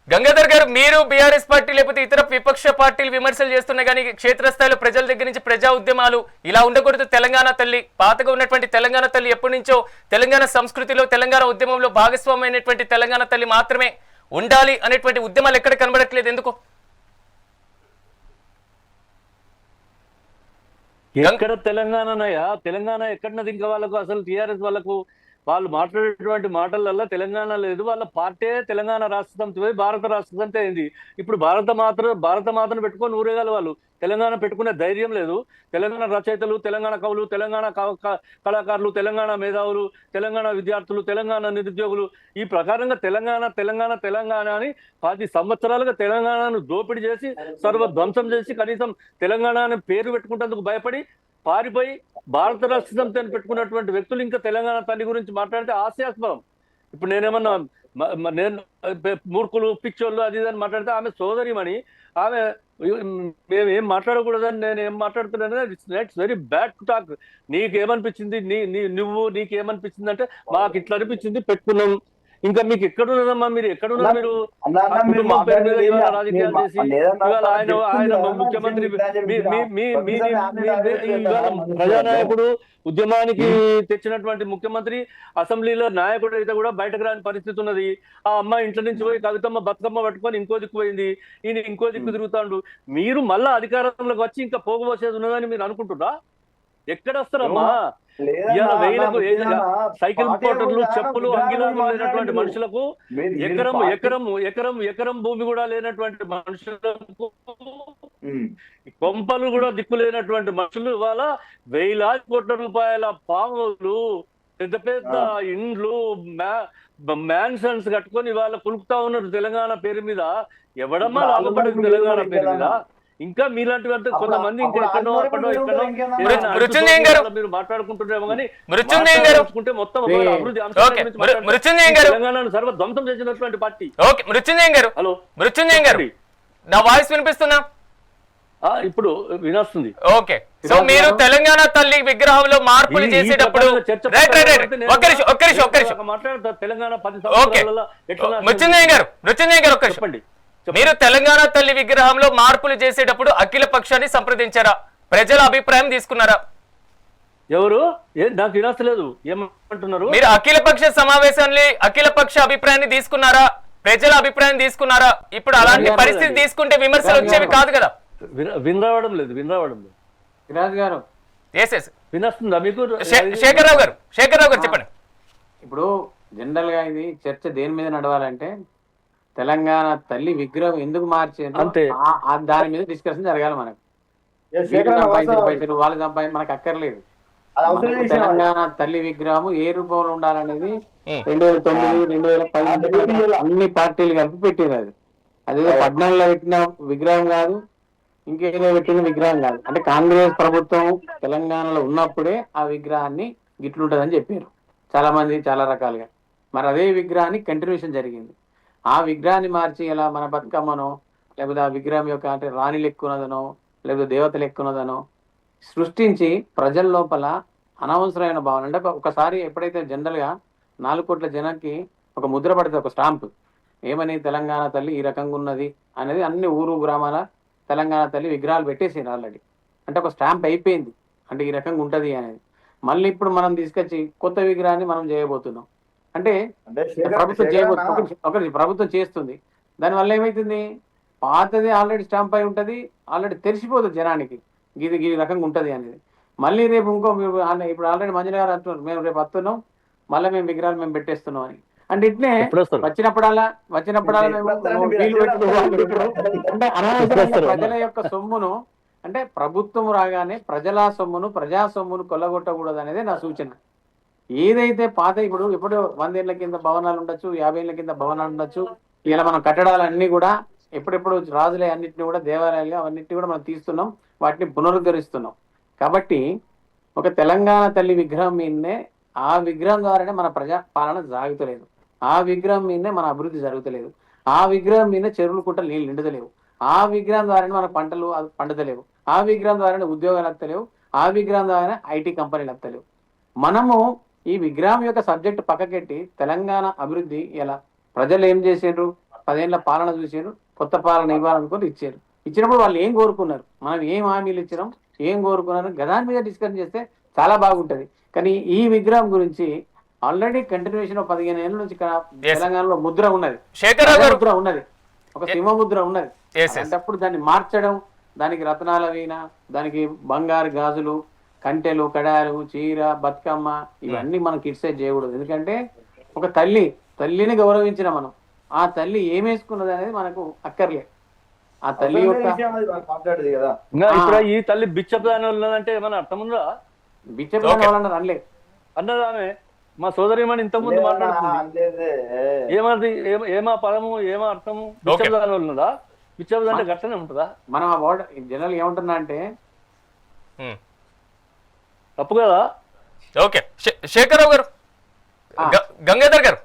గంగాధర్ గారు, మీరు బీఆర్ఎస్ పార్టీ లేకపోతే ఇతర విపక్ష పార్టీలు విమర్శలు చేస్తున్నాయి, కానీ క్షేత్రస్థాయిలో ప్రజల దగ్గర నుంచి ప్రజా ఉద్యమాలు ఇలా ఉండకూడదు. తెలంగాణ తల్లి, పాతగా ఉన్నటువంటి తెలంగాణ తల్లి ఎప్పటి నుంచో తెలంగాణ సంస్కృతిలో తెలంగాణ ఉద్యమంలో భాగస్వామైనటువంటి తెలంగాణ తల్లి మాత్రమే ఉండాలి అనేటువంటి ఉద్యమాలు ఎక్కడ కనబడట్లేదు, ఎందుకు? ఎక్కడ తెలంగాణనయ్యా? తెలంగాణ ఎక్కడన్నది? ఇంకా వాళ్ళకు అసలు టీఆర్ఎస్ వాళ్ళకు వాళ్ళు మాట్లాడేటువంటి మాటలల్లో తెలంగాణ లేదు. వాళ్ళ పార్టీ తెలంగాణ రాష్ట్ర సమితి పోయి భారత రాష్ట్ర సమితి అయింది. ఇప్పుడు భారత మాతను పెట్టుకొని ఊరేగాలి వాళ్ళు. తెలంగాణ పెట్టుకునే ధైర్యం లేదు. తెలంగాణ రచయితలు, తెలంగాణ కవులు, తెలంగాణ కళాకారులు, తెలంగాణ మేధావులు, తెలంగాణ విద్యార్థులు, తెలంగాణ నిరుద్యోగులు ఈ ప్రకారంగా తెలంగాణ అని 10 సంవత్సరాలుగా తెలంగాణను దోపిడీ చేసి సర్వధ్వంసం చేసి కనీసం తెలంగాణ అనే పేరు పెట్టుకుంటేందుకు భయపడి పారిపోయి భారత రాష్ట్ర సమితిని పెట్టుకున్నటువంటి వ్యక్తులు ఇంకా తెలంగాణ తల్లి గురించి మాట్లాడితే హాస్యాస్పదం. ఇప్పుడు నేనేమన్నా నేను మూర్ఖులు పిచ్చోళ్ళు అది అని మాట్లాడితే ఆమె సోదరిమణి, ఆమె మేము ఏం మాట్లాడకూడదని నేను ఏం మాట్లాడుతున్నాను. It's very bad to talk. నీకేమనిపించింది? నీకేమనిపించింది అంటే మాకు ఇట్లా అనిపించింది, పెట్టుకున్నాం. ఇంకా మీకు ఎక్కడున్నదమ్మా? మీరు ఎక్కడున్నారు? మీరు కుటుంబం పేరు మీద ఇవాళ రాజకీయాలు చేసి ఇవాళ ఆయన ముఖ్యమంత్రి, ఇవాళ ప్రజానాయకుడు, ఉద్యమానికి తెచ్చినటువంటి ముఖ్యమంత్రి, అసెంబ్లీలో నాయకుడు అయితే కూడా బయటకు రాని పరిస్థితి ఉన్నది. ఆ అమ్మాయి ఇంట్లో నుంచి పోయి కవితమ్మ బతుకమ్మ పట్టుకొని ఇంకో దిక్కు పోయింది, ఈయన ఇంకో దిక్కు తిరుగుతాడు. మీరు మళ్ళా అధికారంలోకి వచ్చి ఇంకా పోగుపోసేది ఉన్నదని మీరు అనుకుంటున్నా? ఎక్కడ వస్తారమ్మా? సైకిల్ పోటర్లు, చెప్పులు, అంగిలాలు లేనటువంటి మనుషులకు, ఎకరం భూమి కూడా లేనటువంటి మనుషులకు, కొంపలు కూడా దిక్కు లేనటువంటి మనుషులు ఇవాళ 1,000 కోట్ల రూపాయల పాములు, పెద్ద పెద్ద ఇండ్లు, మ్యాన్షన్స్ కట్టుకొని ఇవాళ కులుపుతా ఉన్నారు తెలంగాణ పేరు మీద. ఎవడమ్మా లాభపడేది తెలంగాణ పేరు మీద? ఇంకా మీలాంటి కొంతమంది ఇంకా ఎక్కడో మీరు మాట్లాడుకుంటున్నారేమో కానీ మొత్తం అభివృద్ధి తెలంగాణను సర్వధ్వంసం చేసినటువంటి పార్టీ. హలో మృత్యుంజయం గారు, నా వాయిస్ వినిపిస్తున్నా? ఇప్పుడు వినొస్తుంది. ఓకే, సో మీరు తెలంగాణ తల్లి విగ్రహంలో మార్పులు చేసేటప్పుడు రైట్ రైట్ రైట్ ఒక్క నిమిషం మాట్లాడతారు తెలంగాణ 10 ఓకే సంవత్సరాలలో ఎట్లా మృత్యుంజయ గారు ఒక్క నిమిషం. చెప్పండి. మీరు తెలంగాణ తల్లి విగ్రహంలో మార్పులు చేసేటప్పుడు అఖిల పక్షాన్ని సంప్రదించారా? ప్రజల అభిప్రాయం తీసుకున్నారా? ఎవరు నాకు వినొస్తలేదు, ఏమంటున్నారు? మీరు అఖిల పక్ష సమావేశాన్ని అఖిల పక్ష అభిప్రాయాన్ని తీసుకున్నారా? ప్రజల అభిప్రాయం తీసుకున్నారా? ఇప్పుడు అలాంటి పరిస్థితి తీసుకుంటే విమర్శలు వచ్చేవి కాదు కదా. వినరావడం లేదు. సిరాజ్ గారు వినొస్తుందా మీకు? శేఖర్రావు గారు చెప్పండి. ఇప్పుడు జనరల్ గా ఇది చర్చ దేని మీద నడవాలంటే తెలంగాణ తల్లి విగ్రహం ఎందుకు మార్చారు అంతే. దాని మీద డిస్కషన్ జరగాలి. మనకు పైసలు వాళ్ళు సంపాదించి మనకు అక్కర్లేదు. తెలంగాణ తల్లి విగ్రహం ఏ రూపంలో ఉండాలనేది 2009, 2010 అన్ని పార్టీలు కలిపి పెట్టింది. అది 14లో పెట్టిన విగ్రహం కాదు, ఇంకేదో పెట్టిన విగ్రహం కాదు. అంటే కాంగ్రెస్ ప్రభుత్వం తెలంగాణలో ఉన్నప్పుడే ఆ విగ్రహాన్ని గిట్లుంటదని చెప్పారు చాలా మంది చాలా రకాలుగా. మరి అదే విగ్రహాన్ని కంటిన్యూషన్ జరిగింది. ఆ విగ్రహాన్ని మార్చి ఇలా మన బతుకమ్మనో లేకపోతే ఆ విగ్రహం యొక్క అంటే రాణి లెక్కున్నదనో లేకపోతే దేవతలు ఎక్కున్నదనో సృష్టించి ప్రజల లోపల అనవసరమైన భావన. అంటే ఒకసారి ఎప్పుడైతే జనరల్ గా 4 కోట్ల జనానికి ఒక ముద్ర పడితే ఒక స్టాంప్ ఏమని తెలంగాణ తల్లి ఈ రకంగా ఉన్నది అనేది అన్ని ఊరు గ్రామాల తెలంగాణ తల్లి విగ్రహాలు పెట్టేసారు ఆల్రెడీ. అంటే ఒక స్టాంప్ అయిపోయింది, అంటే ఈ రకంగా ఉంటది అనేది. మళ్ళీ ఇప్పుడు మనం తీసుకొచ్చి కొత్త విగ్రహాన్ని మనం చేయబోతున్నాం. అంటే ప్రభుత్వం చేస్తుంది. దానివల్ల ఏమైతుంది, పాతది ఆల్రెడీ స్టాంప్ అయి ఉంటది, ఆల్రెడీ తెలిసిపోతుంది జనానికి ఇది ఈ రకంగా ఉంటది అనేది. మళ్ళీ రేపు ఇంకో ఇప్పుడు ఆల్రెడీ మంజుల గారు అంటున్నారు మేము రేపు వస్తున్నాం మళ్ళీ మేము విగ్రహాలు మేము పెట్టేస్తున్నాం అని. అంటే ఇట్నే వచ్చినప్పుడల్లా మేము అంటే అనవసరంగా ప్రజల యొక్క సొమ్మును అంటే ప్రభుత్వం రాగానే ప్రజల సొమ్మును ప్రజా సొమ్మును కొల్లగొట్టకూడదు అనేది నా సూచన. ఏదైతే పాత ఇప్పుడు 100 ఏళ్ల కింద భవనాలు ఉండొచ్చు, 50 ఏళ్ల కింద భవనాలు ఉండొచ్చు. ఇలా మనం కట్టడాలన్నీ కూడా ఎప్పుడెప్పుడు రాజులే అన్నింటినీ కూడా దేవాలయాలు అవన్నింటినీ కూడా మనం తీస్తున్నాం, వాటిని పునరుద్ధరిస్తున్నాం. కాబట్టి ఒక తెలంగాణ తల్లి విగ్రహం మీదనే ఆ విగ్రహం ద్వారానే మన ప్రజా పాలన సాగుతలేదు, ఆ విగ్రహం మీదనే మన అభివృద్ధి జరుగుతలేదు, ఆ విగ్రహం మీద చెరువులు కుంటలు నీళ్ళు నిండుతలేవు, ఆ విగ్రహం ద్వారానే మన పంటలు పండుతలేవు, ఆ విగ్రహం ద్వారానే ఉద్యోగాలు వస్తలేవు, ఆ విగ్రహం ద్వారానే ఐటీ కంపెనీలు వస్తలేవు. మనము ఈ విగ్రహం యొక్క సబ్జెక్ట్ పక్కకెట్టి తెలంగాణ అభివృద్ధి ఎలా ప్రజలు ఏం చేసిండ్రు, 10 ఏళ్ల పాలన చూసారు, కొత్త పాలన ఇవ్వాలనుకుని ఇచ్చారు. ఇచ్చినప్పుడు వాళ్ళు ఏం కోరుకున్నారు, మనం ఏం హామీలు ఇచ్చినాం, ఏం కోరుకున్నారు, గదాని మీద డిస్కషన్ చేస్తే చాలా బాగుంటది. కానీ ఈ విగ్రహం గురించి ఆల్రెడీ కంటిన్యూషన్ 15 ఏళ్ళ నుంచి తెలంగాణలో ముద్ర ఉన్నది, ముద్ర ఉన్నది, ఒక సింహ ముద్ర ఉన్నది. అలాంటప్పుడు దాన్ని మార్చడం, దానికి రత్నాల వీణ, దానికి బంగారు గాజులు, కంటెలు, కడాలు, చీర, బతుకమ్మ ఇవన్నీ మనం కిడ్సైజ్ చేయకూడదు. ఎందుకంటే ఒక తల్లిని గౌరవించిన మనం ఆ తల్లి ఏమేసుకున్నది అనేది మనకు అక్కర్లేదు. ఆ తల్లి యొక్క మాట్లాడేది కదా ఇప్పుడు ఈ తల్లి బిచ్చప్దాని ఉన్నదంటే ఏమన్నా అర్థం ఉందా? బిచ్చప్దాని వాళ్ళని అనలే అన్నది ఆమె మా సోదరిమణి ఇంతకుముందు మాట్లాడుతుంది. ఏమది ఏమా పదము ఏమా అర్థము? బిచ్చప్దాని ఉన్నదా? బిచ్చప్దాని అంటే గట్టనే ఉంటుందా? మనం ఆ వర్డ్ జనరల్ ఏమంటున్నా అంటే తప్పు కదా. ఓకే శేఖర్రావు గారు, గంగాధర్ గారు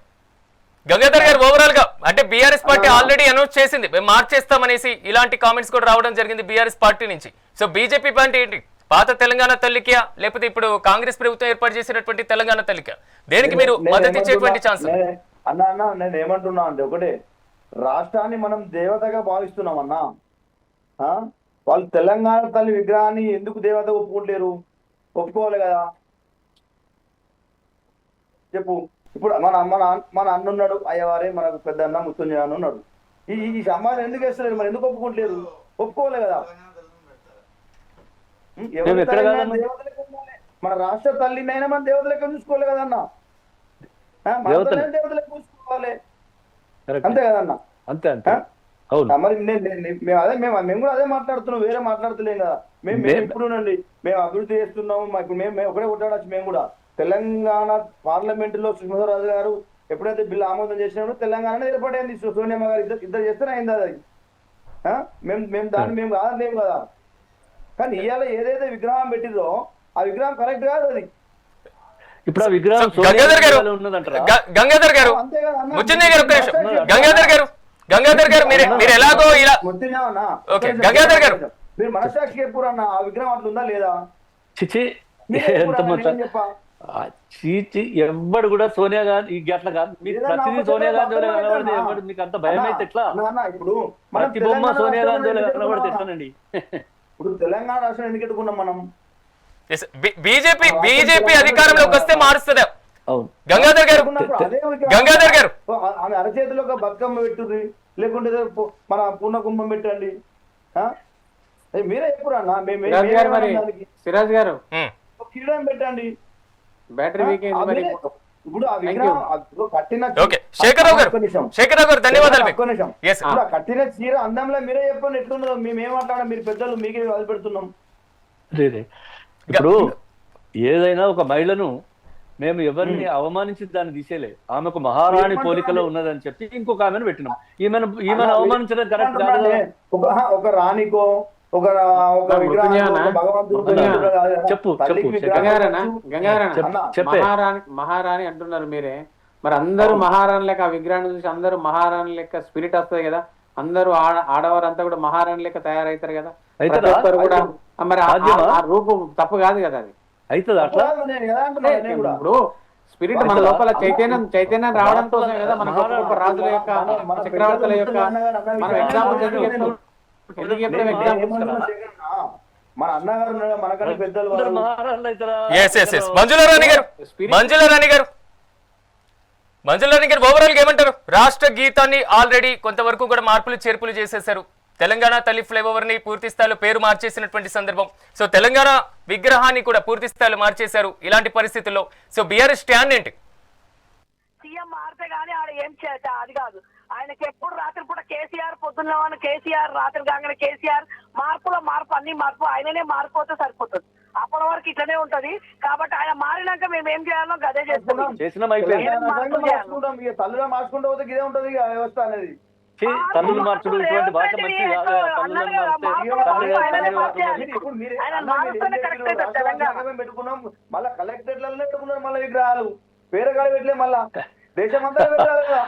ఓవరాల్ గా అంటే బీఆర్ఎస్ పార్టీ ఆల్రెడీ అనౌన్స్ చేసింది మేము మార్చేస్తామనేసి, ఇలాంటి కామెంట్స్ కూడా రావడం జరిగింది బీఆర్ఎస్ పార్టీ నుంచి. సో బీజేపీ పార్టీ ఏంటి, పాత తెలంగాణ తల్లికియా లేకపోతే ఇప్పుడు కాంగ్రెస్ ప్రభుత్వం ఏర్పాటు చేసినటువంటి తెలంగాణ తల్లికియా, దేనికి మీరు మద్దతు ఇచ్చేటువంటి ఛాన్స్? అన్న నేను ఏమంటున్నా అంటే ఒకటే, రాష్ట్రాన్ని మనం దేవతగా భావిస్తున్నాం అన్నా. వాళ్ళు తెలంగాణ తల్లి విగ్రహాన్ని ఎందుకు దేవత ఒప్పుకుంటలేరు? ఒప్పుకోవాలి కదా చెప్పు. ఇప్పుడు మన అన్నున్నాడు అయ్యవారే, మనకు పెద్ద అన్న ముత్తుంజయ అన్న ఉన్నాడు. ఈ సమాజం ఎందుకు వేస్తలేరు, మరి ఎందుకు ఒప్పుకుంటలేరు? ఒప్పుకోవాలి కదా. మన రాష్ట్ర తల్లినైనా మన దేవత లెక్క చూసుకోవాలి కదన్న, దేవత లెక్క చూసుకోవాలి, అంతే కదన్న. అంతే అంతే మరి మేము కూడా అదే మాట్లాడుతున్నాం, వేరే మాట్లాడతలేం కదా. మేము ఎప్పుడునండి మేము అభివృద్ధి చేస్తున్నాము, ఇప్పుడు మేము ఒకటే కొట్టాడచ్చు. మేము కూడా తెలంగాణ పార్లమెంట్ లో సుష్మారాజు గారు ఎప్పుడైతే బిల్లు ఆమోదం చేసినప్పుడు తెలంగాణ ఏర్పడైంది, సోనియమ్మ గారు ఇద్దరు చేస్తేనే అయింది అది. మేము దాన్ని మేము కాదలేము కదా. కానీ ఇవాళ ఏదైతే విగ్రహం పెట్టిందో ఆ విగ్రహం కరెక్ట్ కాదు. అది ఇప్పుడు ఆ విగ్రహం గంగాధర్ గారు గంగాధర్ గారు మీరు ఎలాగో ఇలా గంగాధర్ గారు మీరు మనస్సాక్షి చెప్పురన్న ఆ విగ్రహం అట్లా ఉందా లేదా? చిచి మీరు ఎంత చెప్పురన్న, మొత్తం నేనేం చెప్పా? చీచి ఎవ్వడు కూడా సోనియా గాంధీ గట్ల కాదు, మీకు ఏదైనా ప్రతిదీ అబద్ధం సోనియా గాంధీ అబద్ధం కనబడితే అన్నా. ఎవడు మీకు అంత భయం అయితే ఎట్లా? అన్న, ఇప్పుడు మనం ప్రతి బొమ్మ తెలంగాణ సోనియా గాంధీ రాష్ట్రంలో కనబడితే ఎందుకు ఎట్లానండి? ఇప్పుడు తెలంగాణ రాష్ట్రం ఎందుకు ఎట్టుకున్నాం మనం? బీజేపీ అధికారంలోకి వస్తే మారుస్తుందా? అవును గంగాధర్ గారు, అదే గంగాధర్ గారు, ఆమె అరచేతిలో ఒక బతుకమ్మ పెట్టుర్రి, లేకుంటే ఏదో మన పూర్ణ కుంభం పెట్టండి. ఆ? మీరే చెప్పురా అన్న, సిరాజ్ గారు మరి సిరాజ్ గారు కిరీటం పెట్టండి. బ్యాటరీ వీక్ అయింది మరి. ఇప్పుడు ఆ విగ్రహం అదిగో కట్టిన ఓకే శేఖరరావు గారు, ఒక్క నిమిషం. శేఖరరావు గారు ధన్యవాదాలు మీకు. ఒక్క నిమిషం. Yes. ఇప్పుడు ఆ కట్టిన చీర అందంలో మీరే చెప్పండి ఎట్లున్నదో. మేము మాట్లాడా, మీరు పెద్దలు మీకే వదిలిపెడుతున్నాం. రే ఇప్పుడు ఏదైనా ఒక మహిళను మేము ఎవరిని అవమానించి దాన్ని తీసేలే, ఆమెకు మహారాణి పోలికలో ఉన్నదని చెప్పి ఇంకొక ఆమెను పెట్టినాం. ఈమెను అవమానించడం కరెక్ట్ కాదు కదా? ఒక రాణికో ఒక చెప్పు మహారాణి అంటున్నారు మీరే, మరి అందరూ మహారాణి లెక్క ఆ విగ్రహాన్ని చూసి అందరూ మహారాణి లెక్క స్పిరిట్ వస్తుంది కదా, అందరూ ఆడవారంతా కూడా మహారాణి లెక్క తయారవుతారు కదా, ప్రతి ఒక్కరు కూడా. మరి ఆ రూపం తప్పు కాదు కదా అది. అవుతుంది అట్లా. ఇప్పుడు స్పిరిట్ మన లోపల చైతన్యం రావడం కోసం కదా మన గొప్ప గొప్ప రాజుల యొక్క చక్రవర్తుల యొక్క మనం ఎగ్జాంపుల్ ఎందుకు చెప్పడం ఎగ్జాంపుల్ మన అన్నగారు మనకంటే పెద్దలు మంజులారాణి గారు ఓవరాల్ గా ఏమంటారు? రాష్ట్ర గీతాన్ని ఆల్రెడీ కొంతవరకు కూడా మార్పులు చేర్పులు చేసేశారు. తెలంగాణ తల్లి ఫ్లైఓవర్ ని పూర్తి స్థాయిలో పేరు మార్చేసినటువంటి సందర్భం. సో తెలంగాణ విగ్రహాన్ని కూడా పూర్తి స్థాయిలో మార్చేశారు. ఇలాంటి పరిస్థితుల్లో సో బీఆర్ఎస్ స్టాండ్ ఏంటి? సీఎం మారితే గానీ ఆడ ఏం చేత అది కాదు. ఆయనకి ఎప్పుడు రాత్రి పూట కేసీఆర్, పొద్దున్న కేసీఆర్, రాత్రి కాగానే కేసీఆర్, మార్పు అన్ని మార్పు, ఆయననే మారిపోతే సరిపోతుంది. అప్పటి వరకు ఇట్లనే ఉంటది. కాబట్టి ఆయన మారినాక మేము ఏం చేయాలో అదే చేస్తున్నాం. తల్లులో మార్చుకుంటూ పోతే ఇదే ఉంటది వ్యవస్థ అనేది. తల్లులు మార్చుడు ఇటువంటి భాష మంచిది కాదు. పెట్టుకున్నాం మళ్ళీ కలెక్టరేట్లలో పెట్టుకున్నారు, మళ్ళీ విగ్రహాలు వేరే కాడ పెట్టలే, మళ్ళా దేశమంతా పెట్టాలి కదా.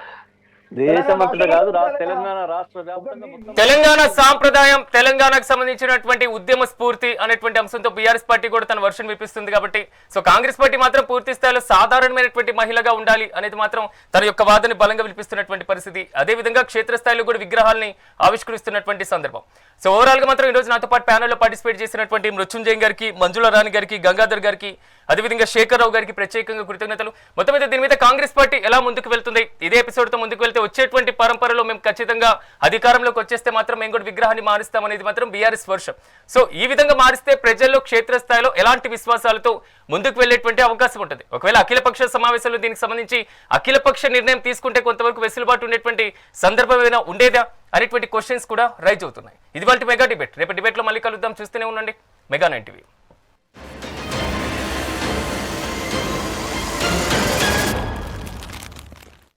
దేశమంతటా కాదు, తెలంగాణ రాష్ట్ర వ్యాప్తంగా తెలంగాణ సాంప్రదాయం, తెలంగాణకు సంబంధించినటువంటి ఉద్యమ స్ఫూర్తి అనేటువంటి అంశంతో బీఆర్ఎస్ పార్టీ కూడా తన వర్షన్ వినిపిస్తుంది. కాబట్టి సో కాంగ్రెస్ పార్టీ మాత్రం పూర్తి స్థాయిలో సాధారణమైనటువంటి మహిళగా ఉండాలి అనేది మాత్రం తన యొక్క వాదన బలంగా వినిపిస్తున్నటువంటి పరిస్థితి. అదేవిధంగా క్షేత్రస్థాయిలో కూడా విగ్రహాలని ఆవిష్కరిస్తున్నటువంటి సందర్భం. సో ఓవరాల్ గా మాత్రం ఈ రోజు నాతో పాటు ప్యానెల్లో పార్టిసిపేట్ చేసినటువంటి మృత్యుంజయ్ గారికి, మంజులారాణి గారికి, గంగాధర్ గారికి, అదేవిధంగా శేఖరరావు గారికి ప్రత్యేకంగా కృతజ్ఞతలు. మొత్తం మీద దీని మీద కాంగ్రెస్ పార్టీ ఎలా ముందుకు వెళ్తుంది, ఇదే ఎపిసోడ్ తో ముందుకు వెళ్తే వచ్చేటువంటి పరంపరలో మేము ఖచ్చితంగా అధికారంలోకి వచ్చేస్తే మాత్రం మేము కూడా విగ్రహాన్ని మారుస్తామనేది మాత్రం బీఆర్ఎస్ వర్షం. సో ఈ విధంగా మారిస్తే ప్రజల్లో క్షేత్రస్థాయిలో ఎలాంటి విశ్వాసాలతో ముందుకు వెళ్లేటువంటి అవకాశం ఉంటుంది. ఒకవేళ అఖిలపక్ష సమావేశంలో దీనికి సంబంధించి అఖిలపక్ష నిర్ణయం తీసుకుంటే కొంతవరకు వెసులుబాటు ఉండేటువంటి సందర్భం ఏదైనా ఉండేదా అనేటువంటి క్వశ్చన్స్ కూడా రైజ్ అవుతున్నాయి. ఇది వాళ్ళ మెగా డిబేట్. రేపు డిబేట్ లో మళ్ళీ కలుద్దాం. చూస్తూనే ఉండండి మెగా 9 టీవీ.